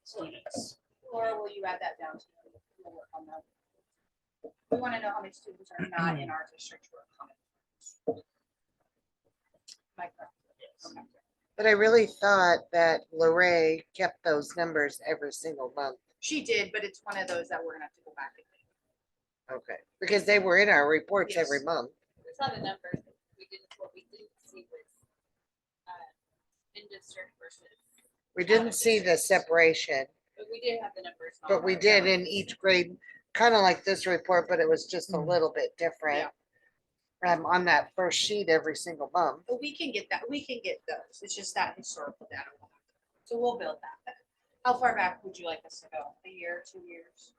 students. Laura, will you add that down to me? We'll work on that. We want to know how many students are not in our district who are coming. Mike, okay. But I really thought that Lorraine kept those numbers every single month. She did, but it's one of those that we're gonna have to go back and. Okay, because they were in our reports Yes. every month. We saw the numbers, but what we didn't see was, in district versus, We didn't see the separation, but we did have the numbers. but we did in each grade, kind of like this report, but it was just a Mhm. little bit different. On that first sheet every single month. But we can get that, we can get those. It's just that historical data. So we'll build that. How far back would you like us to go? A year, 2 years?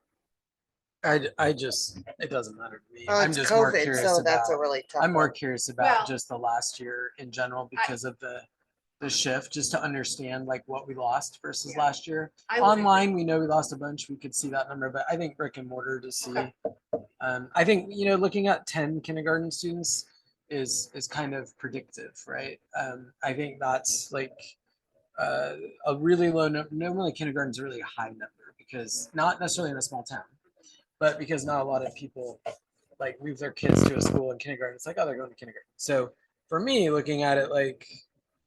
I just, it doesn't matter to me. Oh, I'm it's just more COVID, curious so that's a about, really tough I'm more one. curious Well- about just the last year in general because of the shift, just to understand like what we lost versus Yeah. last year. I would agree. Online, we know we lost a bunch. We could see that number, but I think brick and mortar to see. Okay. I think, looking at 10 kindergarten students is kind of predictive, right? I think that's like a really low number. Normally kindergarten's a really high number because not necessarily in a small town, but because not a lot of people like move their kids to a school in kindergarten. It's like, oh, they're going to kindergarten. So for me, looking at it like,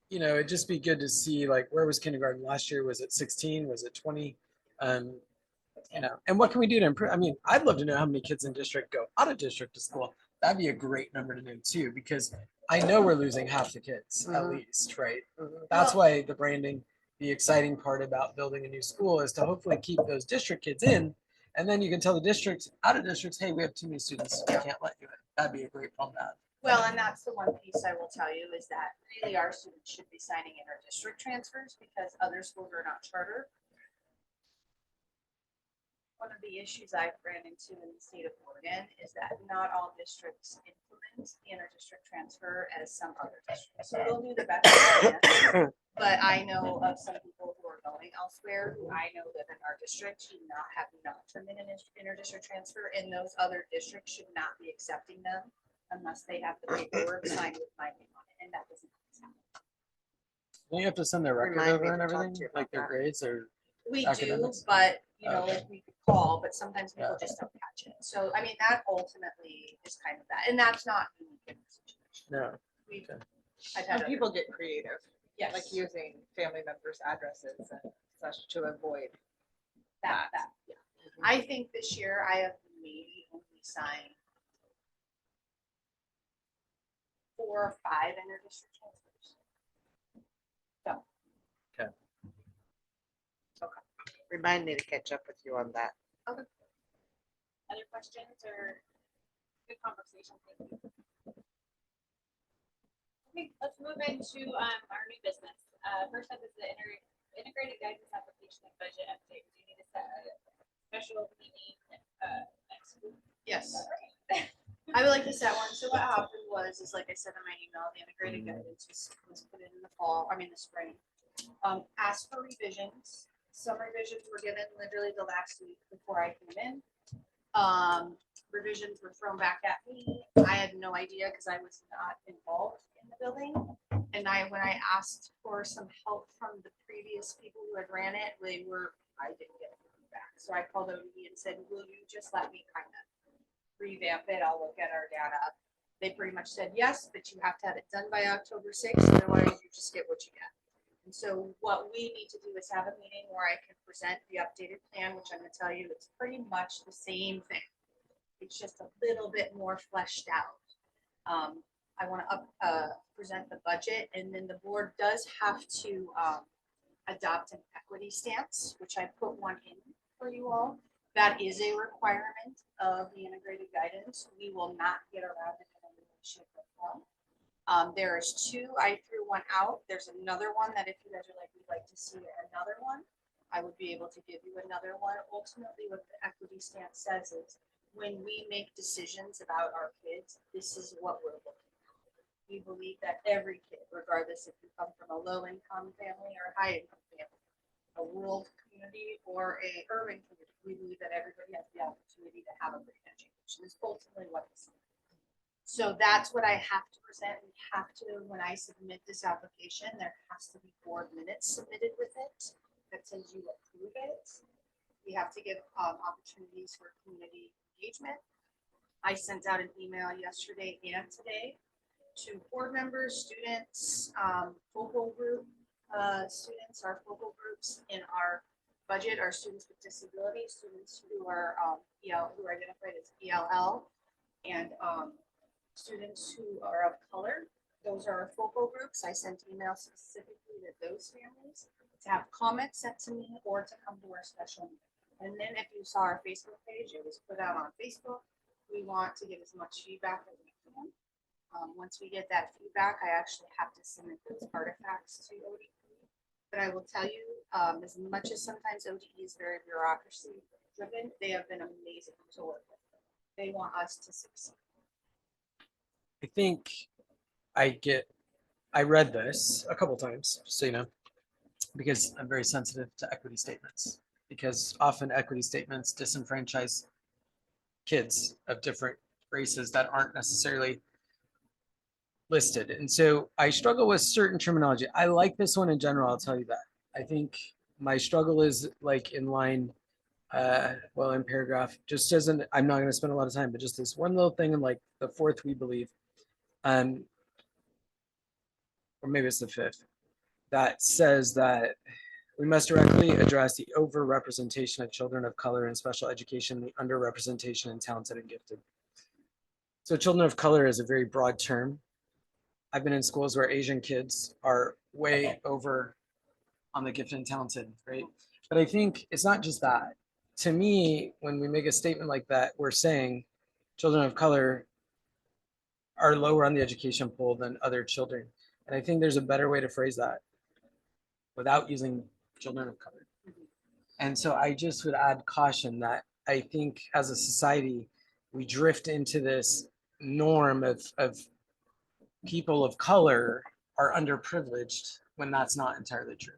it'd just be good to see like where was kindergarten last year? Was it 16? Was it 20? And what can we do to improve? I mean, I'd love to know how many kids in district go out of district to school. That'd be a great number to know too, because I know we're losing half the kids at Mhm. least, right? Mhm. That's why the branding, the exciting part about building a new school is to hopefully keep those district kids in. And then you can tell the districts, out of districts, hey, we have too many students. We can't let you in. That'd be a great problem to have. Well, and that's the one piece I will tell you is that really our students should be signing in our district transfers because other schools are not charter. One of the issues I've ran into in the state of Oregon is that not all districts implement the inter-district transfer as some other districts. So they'll do the best they can. But I know of some people who are going elsewhere, who I know live in our district, who have not turned in an inter-district transfer, and those other districts should not be accepting them unless they have the paperwork signed with my name on it, and that doesn't happen. Don't you have to send their record Remind me over and to talk to everything, you like about their that. grades or? We do, Academics. but you know, Okay. like we could call, but sometimes people Yeah. just don't catch it. So, I mean, that ultimately is kind of that, and that's not unique in this situation. No. We've, Okay. I've had And people get creative, yes, like using family members' addresses and such to avoid. that, yeah. I think this year I have maybe only signed 4 or 5 interdistrict transfers. Remind me to catch up with you on that. Other questions or good conversation? Thank you. Okay, let's move into our new business. First up is the integrated guidance application and budget update. Do you need to set a special meeting next week? Yes. Is that right? I would like to set one. So what happened was, is like I said in my email, the integrated guidance was put in the fall, I mean, the spring. Asked for revisions. Some revisions were given literally the last week before I came in. Revisions were thrown back at me. I had no idea because I was not involved in the building. And when I asked for some help from the previous people who had ran it, I didn't get feedback. So I called ODE and said, will you just let me kind of revamp it? I'll look at our data. They pretty much said yes, but you have to have it done by October 6th. Otherwise you just get what you get. And so what we need to do is have a meeting where I can present the updated plan, which I'm gonna tell you, it's pretty much the same thing. It's just a little bit more fleshed out. I wanna present the budget, and then the board does have to adopt an equity stance, which I put one in for you all. That is a requirement of the integrated guidance. We will not get around it in any way, shape, or form. There's 2, I threw one out. There's another one that if you guys are like, we'd like to see another one, I would be able to give you another one. Ultimately, what the equity stance says is when we make decisions about our kids, this is what we're looking at. We believe that every kid, regardless if you come from a low income family or high income family, a rural community or a urban community, we believe that everybody has the opportunity to have a great education. It's ultimately what it's. So that's what I have to present. We have to, when I submit this application, there has to be board minutes submitted with it that says you approve it. We have to give opportunities for community engagement. I sent out an email yesterday and today to board members, students, focal group students, our focal groups in our budget, our students with disabilities, students who are who are identified as ELL, and students who are of color. Those are our focal groups. I sent emails specifically to those families to have comments sent to me or to come to our special meeting. And then if you saw our Facebook page, it was put out on Facebook. We want to get as much feedback as we can. Once we get that feedback, I actually have to submit those artifacts to ODE. But I will tell you, as much as sometimes ODE is very bureaucracy driven, they have been amazing to work with. They want us to succeed. I think I read this a couple times, so you know, because I'm very sensitive to equity statements, because often equity statements disenfranchise kids of different races that aren't necessarily listed. And so I struggle with certain terminology. I like this one in general, I'll tell you that. I think my struggle is like in line, well, in paragraph, just doesn't, I'm not going to spend a lot of time, but just this one little thing in like the 4th, we believe, or maybe it's the 5th, that says that we must directly address the overrepresentation of children of color in special education, the underrepresentation in talented and gifted. So children of color is a very broad term. I've been in schools where Asian kids are way over on the gifted and talented, right? But I think it's not just that. To me, when we make a statement like that, we're saying children of color are lower on the education pool than other children. And I think there's a better way to phrase that without using children of color. And so I just would add caution that I think as a society, we drift into this norm of people of color are underprivileged when that's not entirely true.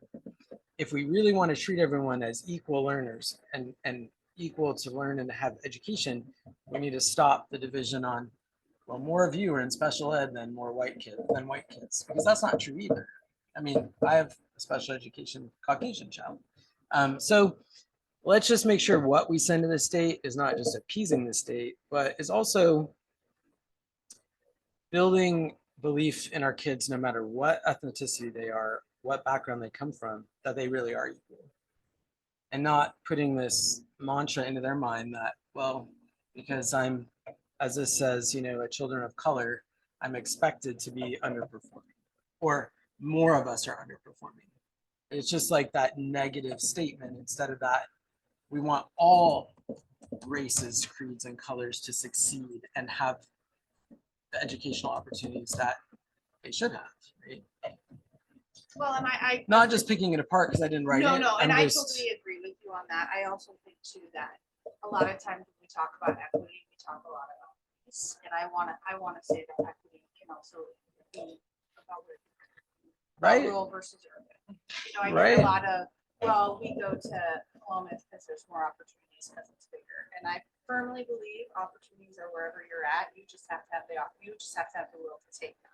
If we really want to treat everyone as equal learners and equal to learn and have education, we need to stop the division on, well, more of you are in special ed than white kids, because that's not true either. I mean, I have a special education Caucasian child. So let's just make sure what we send to the state is not just appeasing the state, but is also building belief in our kids, no matter what ethnicity they are, what background they come from, that they really are equal. And not putting this mantra into their mind that, well, because I'm, as this says, you know, a children of color, I'm expected to be underperforming, or more of us are underperforming. It's just like that negative statement. Instead of that, we want all races, creeds, and colors to succeed and have the educational opportunities that they should have, right? Well, and I. Not just picking it apart because I didn't write it. No, and I'm I just- totally agree with you on that. I also think too that a lot of times when we talk about equity, we talk a lot about this. And I wanna say that equity can also be about Right. rural versus urban. You know, I Right. get a lot of, well, we go to Columbus because there's more opportunities because it's bigger. And I firmly believe opportunities are wherever you're at. You just have to have the will to take them.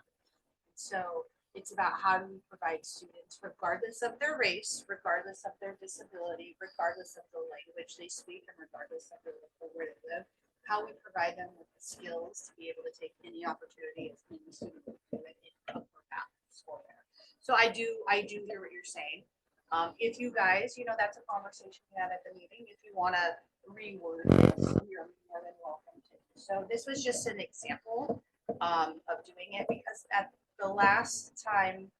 So it's about how do we provide students, regardless of their race, regardless of their disability, regardless of the language they speak, and regardless of where they live, how we provide them with the skills to be able to take any opportunity as any student can do it in a path to school there. So I do hear what you're saying. If you guys, you know, that's a conversation we had at the meeting. If you want to reword this, you're more than welcome to. So this was just an example of doing it, because at the last time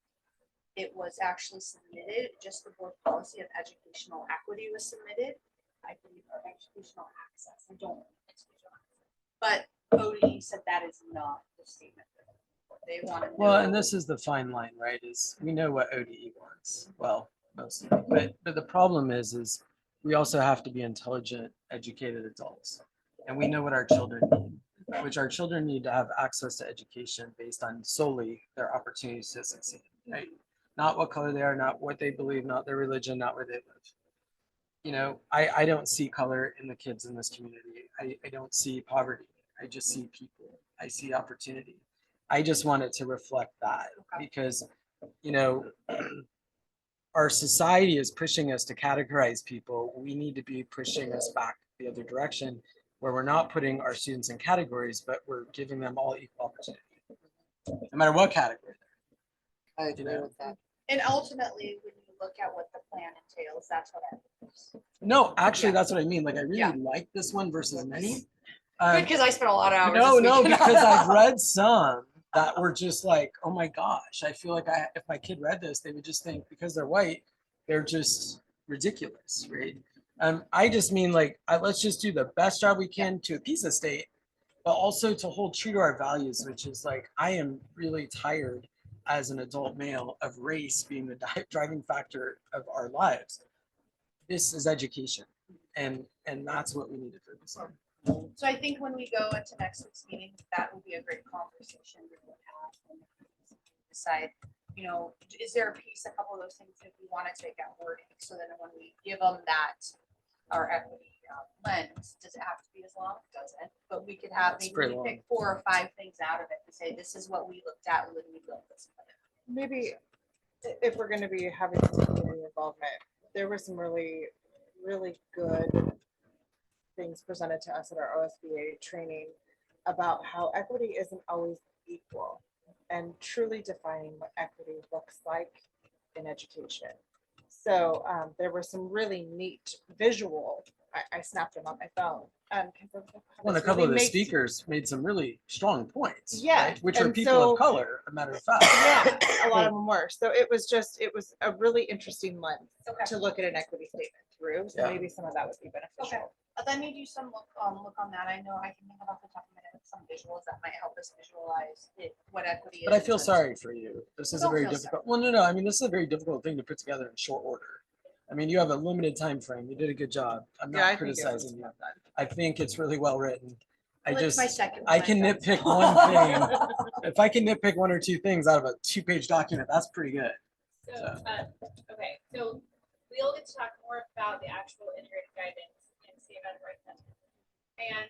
it was actually submitted, just the board policy of educational equity was submitted. I believe, or educational access. I don't know. Educational access. But ODE said that is not the statement. They want to know. Well, and this is the fine line, right? Is we know what ODE wants. Well, mostly, but the problem is we also have to be intelligent, educated adults, and we know what our children need, which our children need to have access to education based on solely their opportunities to succeed, right? Not what color they are, not what they believe, not their religion, not where they live. You know, I don't see color in the kids in this community. I don't see poverty. I just see people. I see opportunity. I just want it to reflect that because, you know, our society is pushing us to categorize people. We need to be pushing us back the other direction where we're not putting our students in categories, but we're giving them all equal opportunity, no matter what category. I agree with that. And ultimately, when you look at what the plan entails, that's what I. No, actually, Yeah. that's what I mean. Like, I really Yeah. like this one versus many. Because I spent a lot of hours. No, this no, weekend. because I've read some that were just like, oh my gosh, I feel like if my kid read this, they would just think because they're white, they're just ridiculous, right? I just mean like, let's just do the best job we can to appease the state, but also to hold true to our values, which is like, I am really tired as an adult male of race being the driving factor of our lives. This is education, and that's what we need to focus on. So I think when we go into next week's meeting, that will be a great conversation we will have and decide, you know, is there a piece, a couple of those things that we want to take out wording, so that when we give them that, our equity lens, does it have to be as long? It doesn't, but we could have, It's maybe pretty we pick 4 or 5 things out of it to say, this is what we looked at when we built this plan. Maybe if we're gonna be having some community involvement, there were some really, really good things presented to us at our OSBA training about how equity isn't always equal and truly defining what equity looks like in education. So there were some really neat visual, I snapped them on my phone. Well, and a couple of the speakers made some really strong points. Yeah, right? Which are and people so- of color, a matter of fact. Yeah, a lot of them were. So it was a really interesting lens Okay. to look at an equity statement through. So Yeah. maybe some of that would be beneficial. Let me do some look on that. I know I can think of off the top of my head some visuals that might help us visualize it, what equity is. But I in feel terms of- sorry for you. This is a Don't very feel difficult, well, no, I mean, this is a very difficult thing to put together in short order. I mean, you have a limited time frame. You did a good job. I'm Yeah, I not think it was criticizing you. well done. I think it's really well written. Well, it's my second I one can I've done, nitpick so. one thing. If I can nitpick 1 or 2 things out of a 2-page document, that's pretty good. So, okay, so we'll get to talk more about the actual integrated guidance and see about the right stuff. And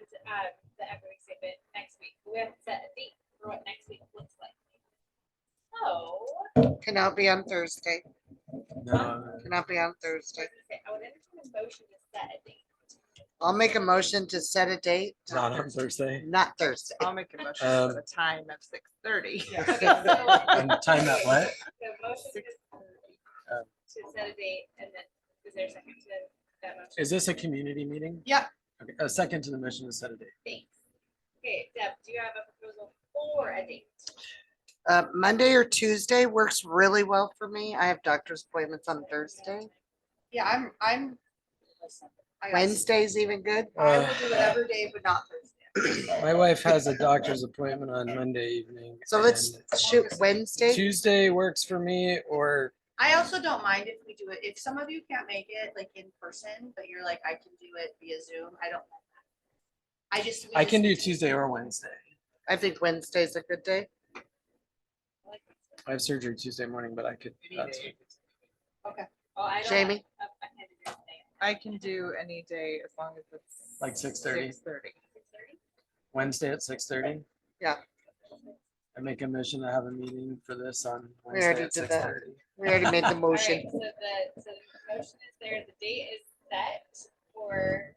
the equity statement next week. We have to set a date for what next week looks like. So, Cannot be on Thursday. No, Cannot be on I Thursday. was gonna say, I would entertain a motion to set a I'll make a motion to set a date, Not on Thursday. not Thursday. I'll make a motion for the time of 6:30. Okay, so And time at what? the motion is Um, to set a date and then is there a second to that motion? Is this a community meeting? Yeah. Okay, a second to the mission to set a date. Thanks. Okay, Deb, do you have a proposal for a date? Monday or Tuesday works really well for me. I have doctor's appointments on Thursday. Yeah, I'm. I got- Wednesday's even good. I will do whatever day, but not Thursday. My wife has a doctor's appointment on Monday evening. So let's and shoot Wednesday. Tuesday works for me, or I also don't mind if we do it, if some of you can't make it like in person, but you're like, I can do it via Zoom, I don't. mind that. we I can do just- Tuesday or Wednesday. I think Wednesday's a good day. I like Wednesday. I have surgery Tuesday morning, but I could. that's fine. Oh, I don't. Jamie? I can't do Thursday. I can do any day as long as it's. Like 6:30? 6:30. 6:30? Wednesday at 6:30. Yeah. I make a mission to have a meeting for this on We already Wednesday at did that. 6:30. We already made the All right, motion. so the motion is there, the date is set for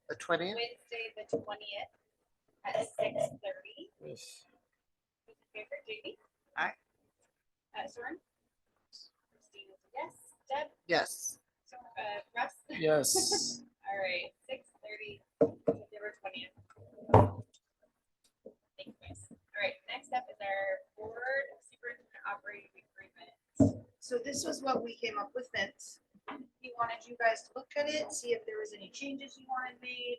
The 20th. Wednesday, the 20th at 6:30. If- Favorite JD? Aye. Soren? Christine is a yes. Deb? Yes. Russ? Yes. All right, 6:30, September 20th. Thank you, guys. All right, next up is our board superintendent operating agreement. So this was what we came up with, Vince. He wanted you guys to look at it, see if there was any changes you wanted made.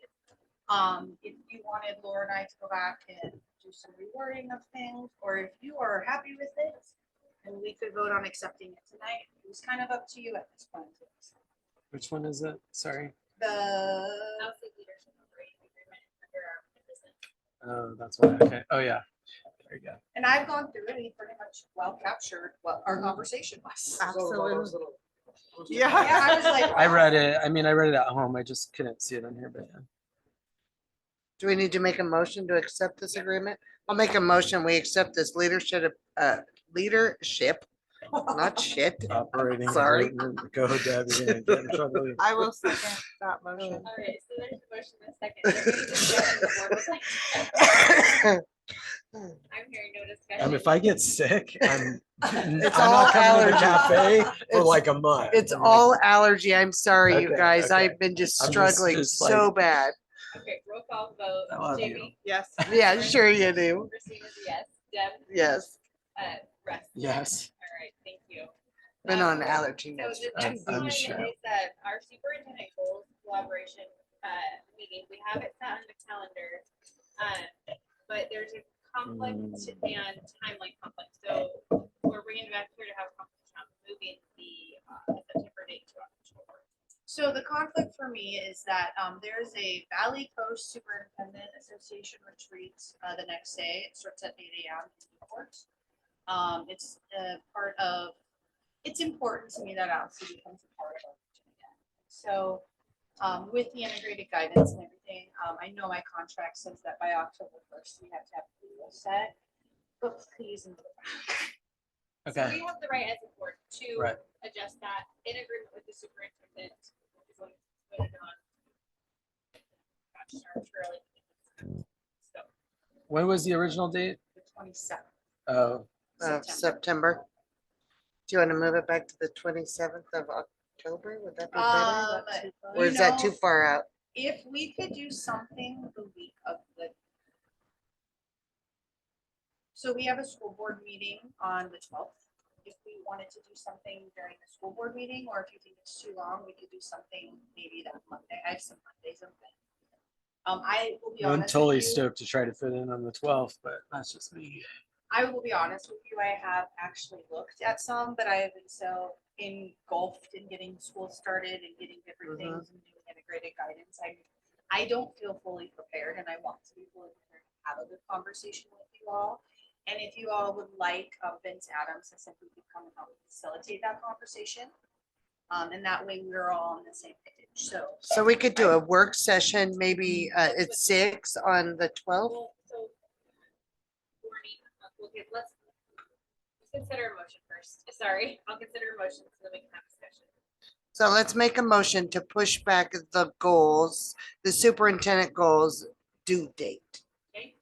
If you wanted Laura and I to go back and do some rewording of things, or if you are happy with it, and we could vote on accepting it tonight. It was kind of up to you at this point. Which one is it? Sorry. The, Housing leadership operating agreement under our business. Oh, that's why. Okay. Oh, yeah. There you go. and I've gone through it, and he pretty much well captured what our conversation was. Absolutely. Yeah, I was like. I wow. read it. I mean, I read it at home. I just couldn't see it on here, but yeah. Do we need to make a motion to accept this agreement? I'll make a motion. We accept this leadership, not shit. Operating. Sorry. agreement. Go, Deb. You're gonna get in trouble. I will second that motion. All right, so there's a motion in a second. Is there any discussion the board would like? I'm hearing no discussion. If I get sick, I'm It's I'm all not coming to the allergy. cafe for It's- like a month. It's I'm like, all allergy. I'm sorry, you Okay, guys. okay. I've been just I'm struggling just so like- bad. Okay, roll call I vote. love you. Jamie? Yes. Yeah, sure you do. Christina's a yes. Deb? Yes, Russ? Yes. All right, thank you. been on Um, allergy So meds. the I'm- next I'm one sure. is that our superintendent goals collaboration meeting, we have it set on the calendar. But there's a conflict and timeline conflict, so we're bringing it back here to have a conversation on moving the September date to October. So the conflict for me is that there's a Valley Coast Superintendent Association retreat the next day. It starts at 8 a.m. in Newport. It's part of, it's important to me that ALSI becomes a part of our region again. So with the integrated guidance and everything, I know my contract says that by October 1st, we have to have the legal set, but please. So Okay. we have the right as a board to Right. adjust that in agreement with the superintendent. Is what it's voted on. Gosh, arbitrarily. So, When was the original date? The 27th. Oh, Of September. Do you want to move it back to the 27th of October? Would that be better? Or is that too far out? If we could do something the week of the. So we have a school board meeting on the 12th. If we wanted to do something during the school board meeting, or if you think it's too long, we could do something maybe that Monday. I have some Mondays open. I will be I'm honest. totally with you. stoked to try to fit in on the 12th, but that's just me. I will be honest with you, I have actually looked at some, but I have been so engulfed in getting school started and getting different things and doing integrated guidance. I don't feel fully prepared, and I want to be fully prepared to have a good conversation with you all. And if you all would like Vince Adams to simply come and help facilitate that conversation. And that way we're all on the same page. So we could do a work session, maybe at 6 on the 12th. well, so. Warning, okay, let's consider a motion first. Sorry, I'll consider a motion so that we can have discussion. So let's make a motion to push back the goals, the superintendent goals due date. Okay,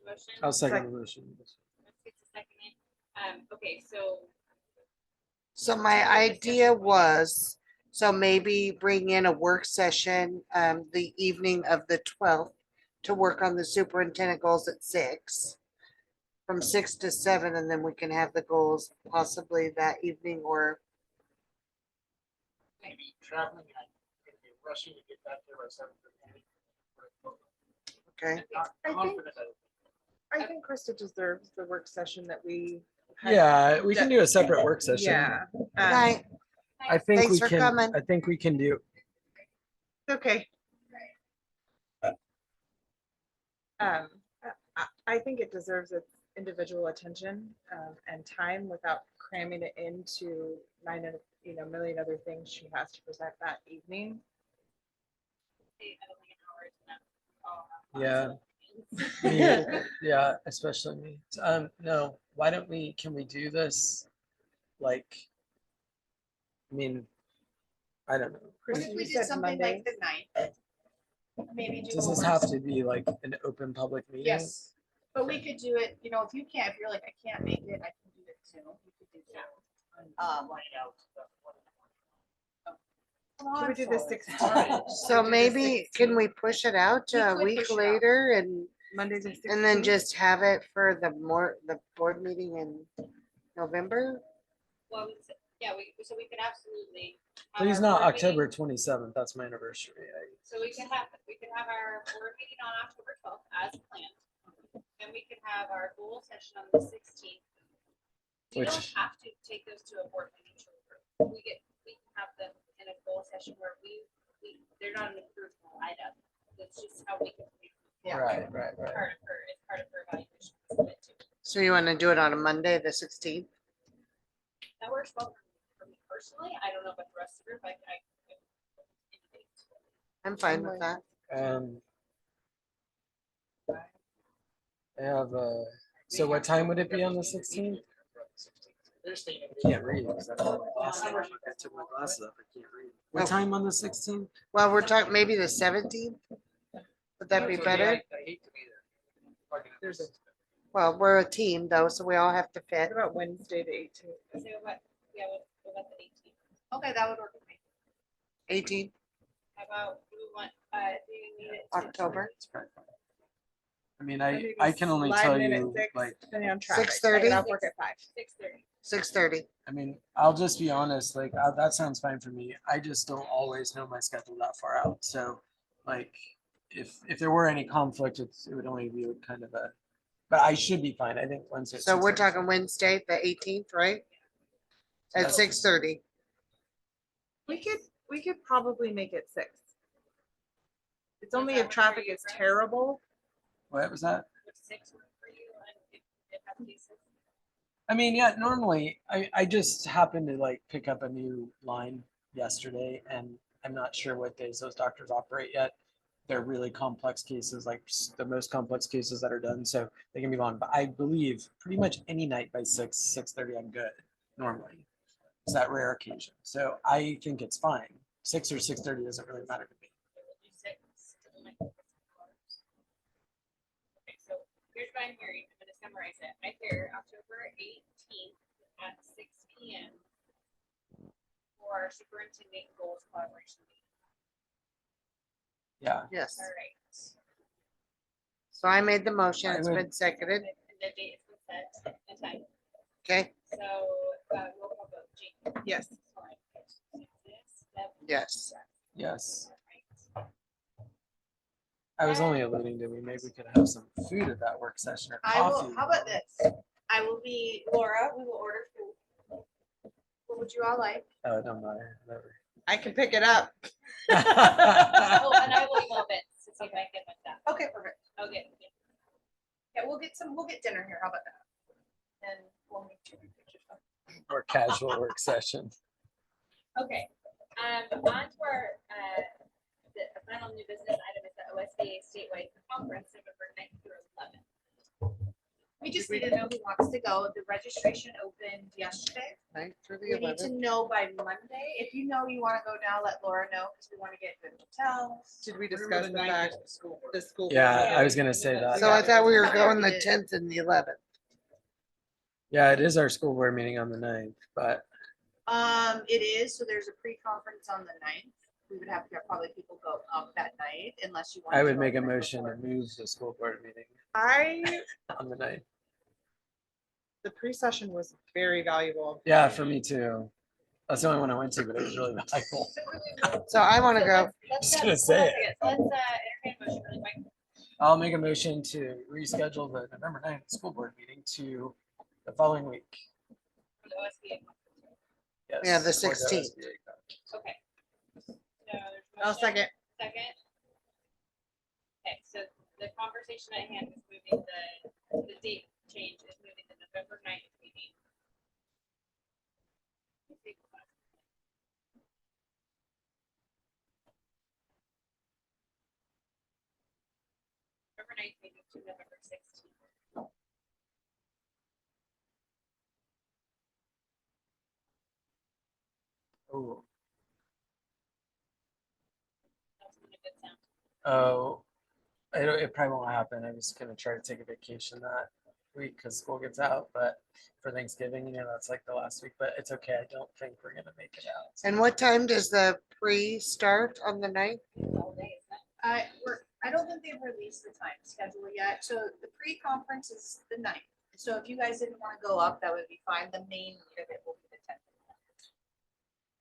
motion. I'll second the motion. Let's get to second. Okay, so So my idea was, so maybe bring in a work session, the evening of the 12th to work on the superintendent goals at 6, from 6 to 7, and then we can have the goals possibly that evening or, Maybe traveling, I'm gonna be rushing to get back there by 7:30. okay? Not I think- confident that I think Krista deserves the work session that we. had. Yeah, we can do a separate work session. Yeah. Good night. I think Thanks we for can, coming. I think we can do, Okay. I I think it deserves its individual attention and time without cramming it into million other things she has to present that evening. I don't think an hour is enough. yeah. Yeah, especially me. No, why don't we, can we do this? Like, I mean, I don't know. What Krista, if we you did said something Monday. like the 9th? Maybe do. Does this homework. have to be like an open public meeting? Yes, but we could do it, if you can't, if you're like, I can't make it, I can do it Zoom. We could do Zoom. find out. Can we do the 16th? So maybe, can we push it out to We a could week push it out. later and, Monday the 16th? and then just have it for the board meeting in November? Well, yeah, so we could absolutely. have Please our not board October meeting- 27th. That's my anniversary. So we could have our board meeting on October 12th as planned. And we could have our goal session on the 16th. You don't Which- have to take those to a board meeting. We can have them in a goal session where they're not an approved item. It's just how we can. Yeah. Right. Part of her evaluation. So you want to do it on a Monday, the 16th? That works well for me personally. I don't know about the rest of the group. I'm fine with that. I have so what time would it be on the 16th? They're staying in. I can't read. 'Cause I don't have my glasses on. I took my glasses off. I can't read. What time on the 16th? Well, we're talking maybe the 17th? Would that be That's okay, better? I hate to be there. There's a, Well, we're a team though, so we all have to fit. what about Wednesday the 18th? So what, yeah, what about the 18th? Okay, that would work with me. 18th How about, do we want, do you need it? October, I mean, Maybe I can only slide tell it in at you, 6, like, depending on traffic. 6:30? Get off work at 5. 6:30. 6:30. I mean, I'll just be honest, like, that sounds fine for me. I just don't always know my schedule that far out. So, like, if there were any conflict, it would only be kind of a, but I should be fine. I think Wednesday. So we're talking Wednesday, the 18th, right? At Yes. 6:30. We could probably make it 6. It's only that if work for traffic you, is Brett? terrible. What was that? Would 6 work for you? And if that's cases? I mean, yeah, normally I just happened to like pick up a new line yesterday and I'm not sure what days those doctors operate yet. They're really complex cases, like the most complex cases that are done. So they can be long, but I believe pretty much any night by 6:30, I'm good normally. It's that rare occasion. So I think it's fine. 6 or 6:30 doesn't really matter to me. We'll do 6. Okay, so here's what I'm hearing. I'm gonna summarize it. I hear October 18th at 6 PM for our superintendent goals collaboration meeting. Yeah. Yes. All right. So I made the motion. I It's would- been seconded. And the date is set and time. Okay. So, roll call vote. Jean. Yes. Lauren. Deb. Yes. Yes. Right. I was only alluding to maybe we could have some food at that work session or I coffee. will, how about this? I will be Laura, we will order food. What would you all like? Oh, it don't matter. Whatever. I can pick it up. Oh, and I will email Vince to see if I can with that. Okay, perfect. Okay. Yeah, we'll get dinner here. How about that? And we'll make sure we pictures. Or casual work session. Okay, on to our, the final new business item is the OSBA statewide conference, November 9th through 11th. We just need to know who wants to go. The registration opened yesterday. 9th through the We need to 11th. know by Monday. If you know you want to go now, let Laura know, because we want to get good hotels. Did we Remember discuss the the 9th fact is the school board. the school? Yeah, board- I was gonna say that. So I thought we were Yeah. going the Yeah. 10th and the 11th. Yeah, it is our school board meeting on the 9th, but It is, so there's a pre-conference on the 9th. We would have to have probably people go up that night unless you want. I would make a motion to move the school board meeting on the 9th. The pre-session was very valuable. Yeah, for me too. That's the only one I went to, but it was really valuable. So I want to go. Just gonna say it. Let's entertain a motion really quick. I'll make a motion to reschedule the November 9th school board meeting to the following week. For the OSBA. Yes. Yeah, the for 16th. Okay. So there's a I'll motion. second. Second. Okay, so the conversation at hand is moving the date change is moving the November 9th meeting. November 9th meeting to November 16th. Oh, That's been a good sound. oh, it probably won't happen. I was gonna try to take a vacation that week because school gets out, but for Thanksgiving, that's like the last week, but it's okay. I don't think we're gonna make it out. And what time does the pre start on the 9th? All day, isn't it? I don't think they've released the time schedule yet. So the pre-conference is the 9th. So if you guys didn't want to go up, that would be fine. The main meat of it will be the 10th.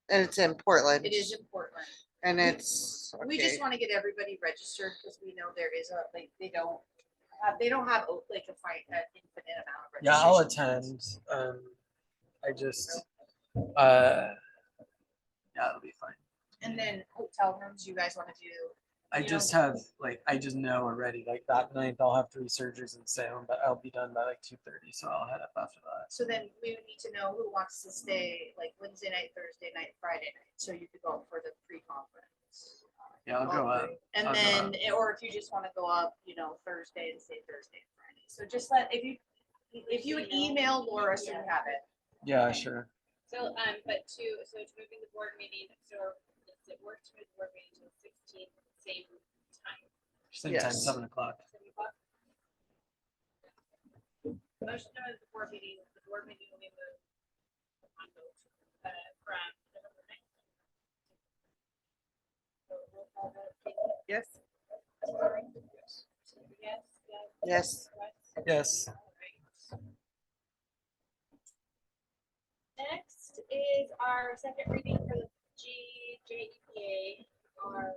And it's in Portland. It is in Portland. And it's, We okay. just want to get everybody registered because we know there is a, like, they don't have like a fight, an infinite amount of. Yeah, I'll registration. attend. I just, yeah, it'll be fine. And then hotel rooms, you guys want to do, I You just know- have I just know already like that night I'll have 3 surgeries in Salem, but I'll be done by like 2:30, so I'll head up after that. so then we would need to know who wants to stay like Wednesday night, Thursday night, Friday night. So you could go up for the pre-conference. Yeah, I'll go up. And I'll go then, or if you just want to go up, Thursday and stay Thursday and Friday. So just if you would email Laura so you have it. Yeah, sure. So, but to moving the board meeting, so does it work to move the board meeting to the 16th, same time? Same time, Yes. 7 o'clock. 7 o'clock? Motion to move the board meeting will be moved on vote, from November 9th. So roll call vote, Katie? Yes. Yes, Yes. Wes? Yes. Alright. Next is our second reading for the GJEPA, our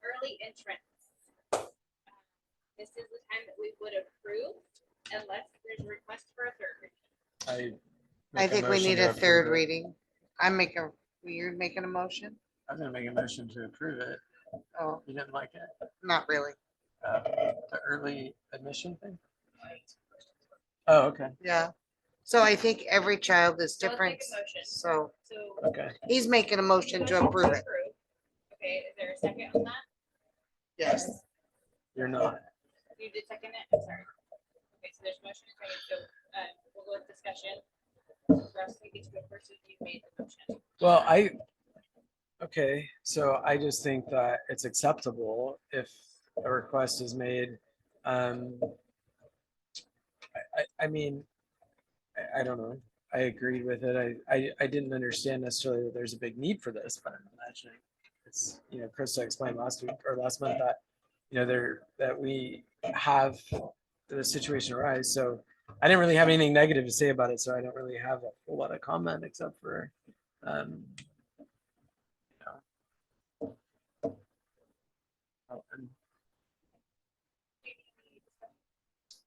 early entrance. This is the time that we would approve unless there's a request for a third reading. I make a think we motion need to a third approve it. reading. You're making a motion? I'm gonna make a motion to approve it. Oh, You didn't like it? not really. The early admission thing? Oh, okay, Yeah. So I think every child is So let's make different. a motion. So So. okay. he's making a motion to approve it. Okay, is there a second on that? Yes. You're not. You did second it? I'm sorry. Okay, so there's motion and second, so, we'll go with discussion. Russ, you get to go first if you made the motion. Well, okay, so I just think that it's acceptable if a request is made. I mean, I don't know. I agreed with it. I didn't understand necessarily that there's a big need for this, but I'm imagining it's, Krista explained last week or last month that, that we have the situation arise. So I didn't really have anything negative to say about it. So I don't really have a whole lot of comment except for,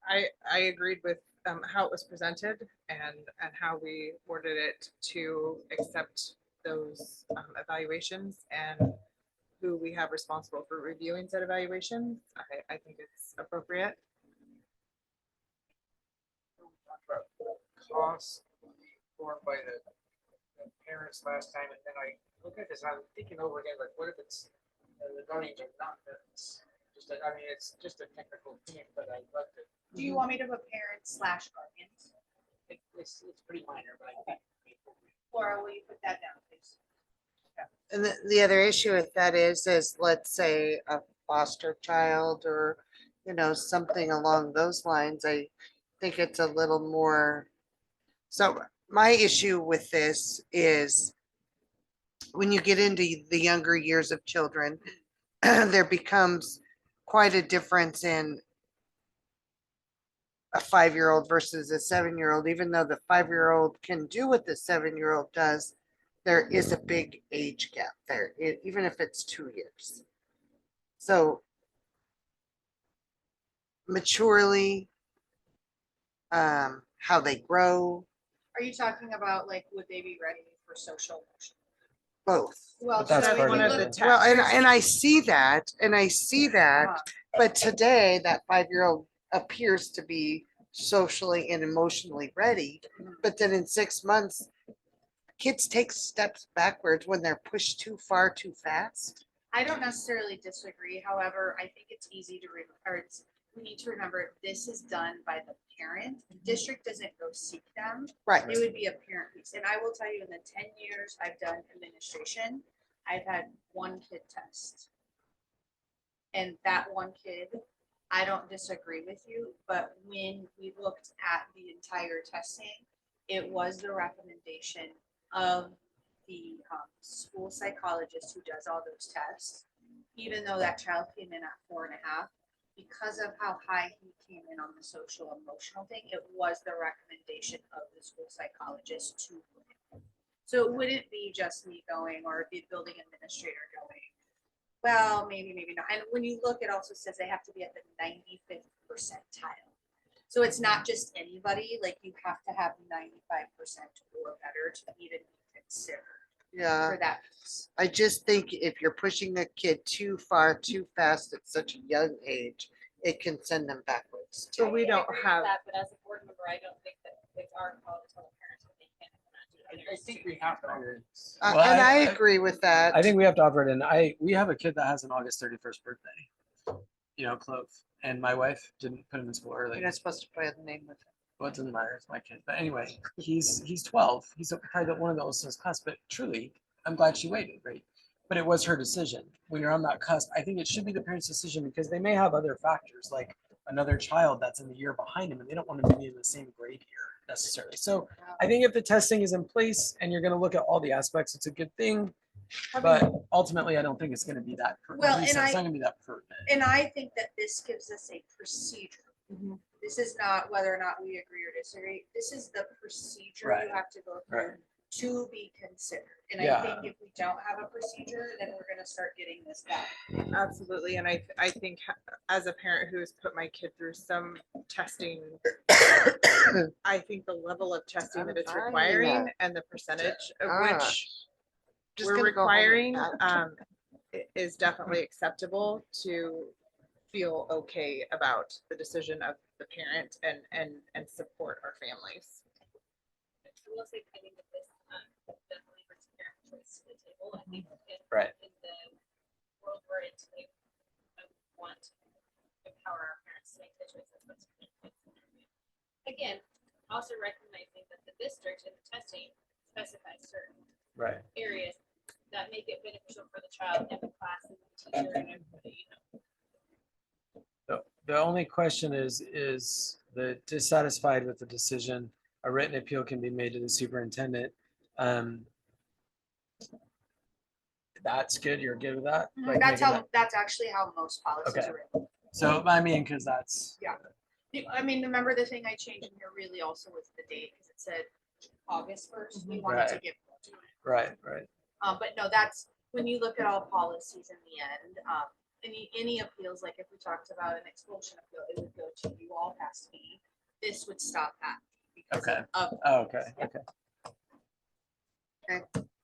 I agreed with how it was presented and how we worded it to accept those evaluations and who we have responsible for reviewing said evaluations. I think it's appropriate. Cost borne by the parents last time, and then I look at this, I'm thinking over again, like, what if it's, the guardians are not parents? It's just a technical thing, but I love it. Do you want me to put parents slash guardians. It's pretty minor, but I think. Laura, will you put that down, please? And the other issue with that is let's say a foster child or, you know, something along those lines. I think it's a little more. So my issue with this is when you get into the younger years of children, there becomes quite a difference in a 5-year-old versus a 7-year-old. Even though the 5-year-old can do what the 7-year-old does, there is a big age gap there, even if it's 2 years. So maturely, how they grow, Are you talking about like, would they be ready for social emotional? both. Well, But that's so part if you of look- the- Well, and I see that, but today that 5-year-old appears to be socially and emotionally ready. But then in 6 months, kids take steps backwards when they're pushed too far too fast. I don't necessarily disagree. However, I think it's easy to we need to remember this is done by the parent. The district doesn't go seek them. Right. It would be a parent piece. And I will tell you, in the 10 years I've done administration, I've had one kid test. And that one kid, I don't disagree with you, but when we looked at the entire testing, it was the recommendation of the school psychologist who does all those tests. Even though that child came in at 4.5, because of how high he came in on the social emotional thing, it was the recommendation of the school psychologist to put him. So it wouldn't be just me going or the building administrator going, well, maybe not. And when you look, it also says they have to be at the 95th percentile. So it's not just anybody, like you have to have 95% or better to even be considered Yeah. for that piece. I just think if you're pushing a kid too far, too fast at such a young age, it can send them backwards. So we I don't agree with have, that, But as a board member, I don't think that it's our call to tell parents what they can and cannot do. I think we have to. Well, And I I- agree with that. I think we have to offer it in. We have a kid that has an August 31st birthday, you know, Clove, and my wife didn't put him in school early. You're not supposed to put a name with it. Well, it doesn't matter. It's my kid. But anyway, he's 12. He's probably one of the oldest in his class. But truly, I'm glad she waited, right? But it was her decision. When you're on that cusp, I think it should be the parent's decision because they may have other factors, like another child that's in the year behind him, and they don't want to be in the same grade year necessarily. So I think if the testing is in place and you're going to look at all the aspects, it's a good thing. But ultimately, I don't think it's going to be that. Well, It's and not going to be that pertinent. And I think that this gives us a procedure. Mhm. This is not whether or not we agree or disagree. This is the procedure Right. you have to go Right. through to be considered. And Yeah. I think if we don't have a procedure, then we're gonna start getting this back. absolutely, and I think as a parent who's put my kid through some testing, I think the level of testing that it's I'm fine with requiring that. and the percentage of Ah, which Just we're gonna go home requiring and not. is definitely acceptable to feel okay about the decision of the parent and support our families. I will say, I think that this definitely brings parent choice to the table. I think Right. in the world we're in today, I want to empower our parents to make the choices. What's good for their family. Again, also recognizing that the district and the testing specifies certain Right. areas that make it beneficial for the child and the class and the teacher and everybody, you know. The only question is the dissatisfied with the decision, a written appeal can be made to the superintendent. That's good. You're good with that? Like That's making how, that's actually how most policies Okay. are written. So I mean, because that's I mean, remember the thing I changed in here really also was the date, because it said August 1st. We wanted to Right. get. right. But no, that's, when you look at all policies in the end, any appeals, like if we talked about an expulsion appeal, it would go to you all past me. This would stop that. because Okay. of- Oh, okay. Okay. Okay.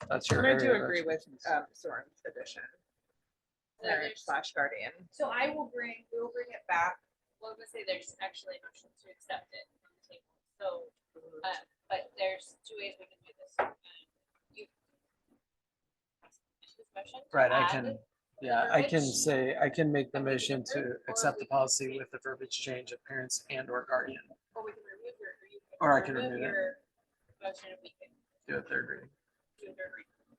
That's your And I do area of agree with expertise. Soren's addition, Yeah, parent slash guardian. So we'll bring it back. Well, I'm gonna say there's actually a motion to accept it on the table. So, but there's 2 ways we can do this. You this motion to Right. I add can. the Yeah, I can verbiage. say I can make the And we can motion to approve, or accept we the can policy read. with the verbiage change of parents and or guardian. Or we can remove Or I can remove it. your motion if we can Do a third reading. do a third reading.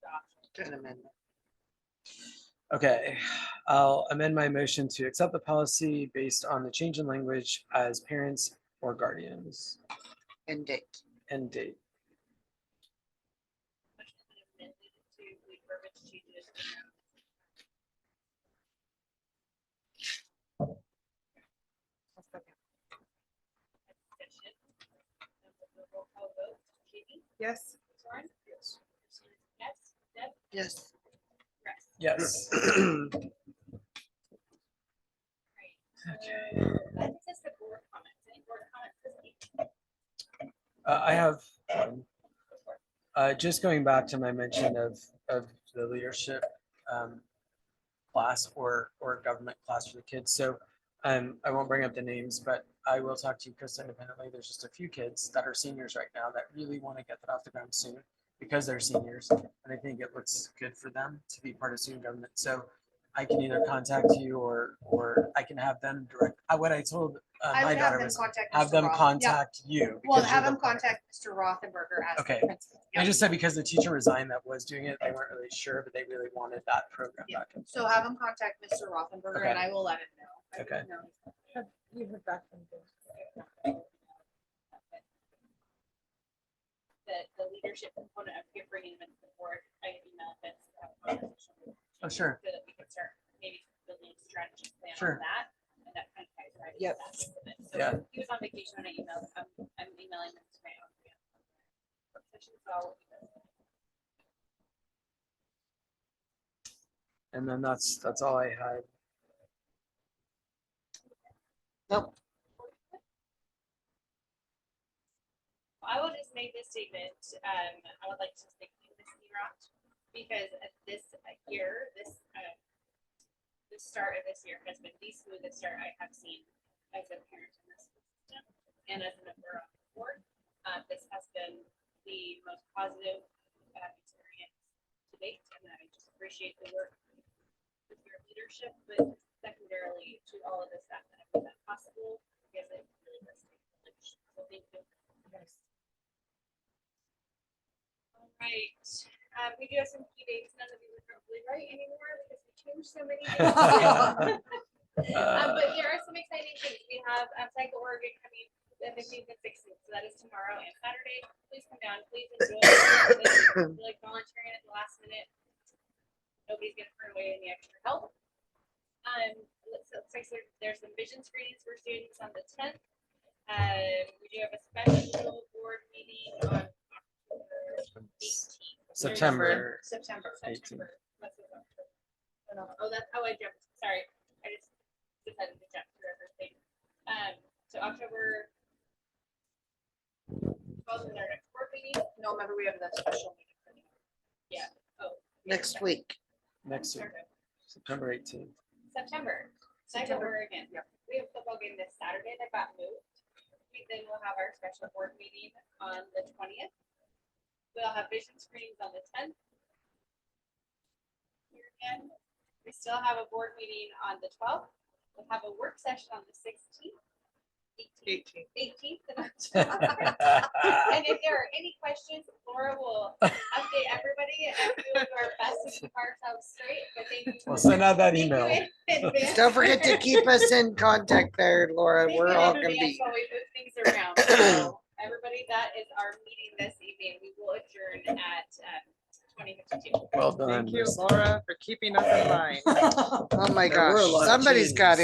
The option. An amendment. Okay, I'll amend my motion to accept the policy based on the change in language as parents or guardians And date. and date. Motion has been amended to include verbiage changes. Discussion. Roll call vote. Katie? Yes. Soren? Yes. Yes. Deb? Yes. Rex? Yes. Right. I think that's the board comments. Any board comments this week? I have one. Just going back to my mention of the leadership class or government class for the kids. So I won't bring up the names, but I will talk to you, Krista, independently. There's just a few kids that are seniors right now that really want to get that off the ground soon because they're seniors. And I think it looks good for them to be part of student government. So I can either contact you or I can have them direct. What I told I my would have daughter them was contact have Mr. them Roth. Yep. contact you. Well, because have you're them the- contact Mr. Rothenberger as the Okay. principal. I Yep. just said because the teacher resigned that was doing it, they weren't really sure, but they really wanted that program Yeah. back. in. So have them contact Mr. Rothenberger Okay. and I will let him know. I Okay. didn't know. Have you heard back from them? The leadership component of your bringing them into the board, I email this. Oh, sure. So that we can start maybe building a strategy plan Sure. on that. And that kind of ties right into Yep. that. So Yeah. he was on vacation when I emailed, I'm emailing him tonight. So I'll- And then that's all I had. Nope. I will just make this statement. I would like to thank you, Ms. Neerot, because this year, the start of this year has been the smoothest start I have seen as a parent in this system and as a member of the board. This has been the most positive experience to date, and I just appreciate the work with your leadership, but secondarily to all of the staff that have made that possible, because it really does take a village. So thank you. All right, we do have some key dates. None of these are probably right anymore because we changed so many. dates. But here are some exciting things. We have Cycle Oregon coming the 15th and 16th, so that is tomorrow and Saturday. Please come down. Please enjoy. If you like volunteering at the last minute. Nobody's gonna turn away any extra help. Looks like there's some vision screenings for students on the 10th. We do have a special board meeting on October 18th. September. September. 18th. What's this one? Oh, I jumped. Sorry, I just decided to jump through everything. So October 12th is our next board meeting. No, remember we have the special meeting. Yeah. Oh. Next week. Next week, Perfect. September 18th. September. Cycle September. Oregon. Yep. We have football game this Saturday that got moved. Then we'll have our special board meeting on the 20th. We'll have vision screenings on the 10th. Here again. We still have a board meeting on the 12th. We'll have a work session on the 16th. 18th. And if there are any questions, Laura will update everybody and we will do our best to keep ourselves straight, but thank you. We'll send out that Thank you email. in advance. Don't forget to keep us in contact there, Laura. Thank We're you in all gonna advance be. while we move things around. So everybody, that is our meeting this evening. We will adjourn at 20:52. Well done. Thank you, Miss- Laura, for keeping us in line. Oh my There were a lot gosh, of somebody's got changes. it.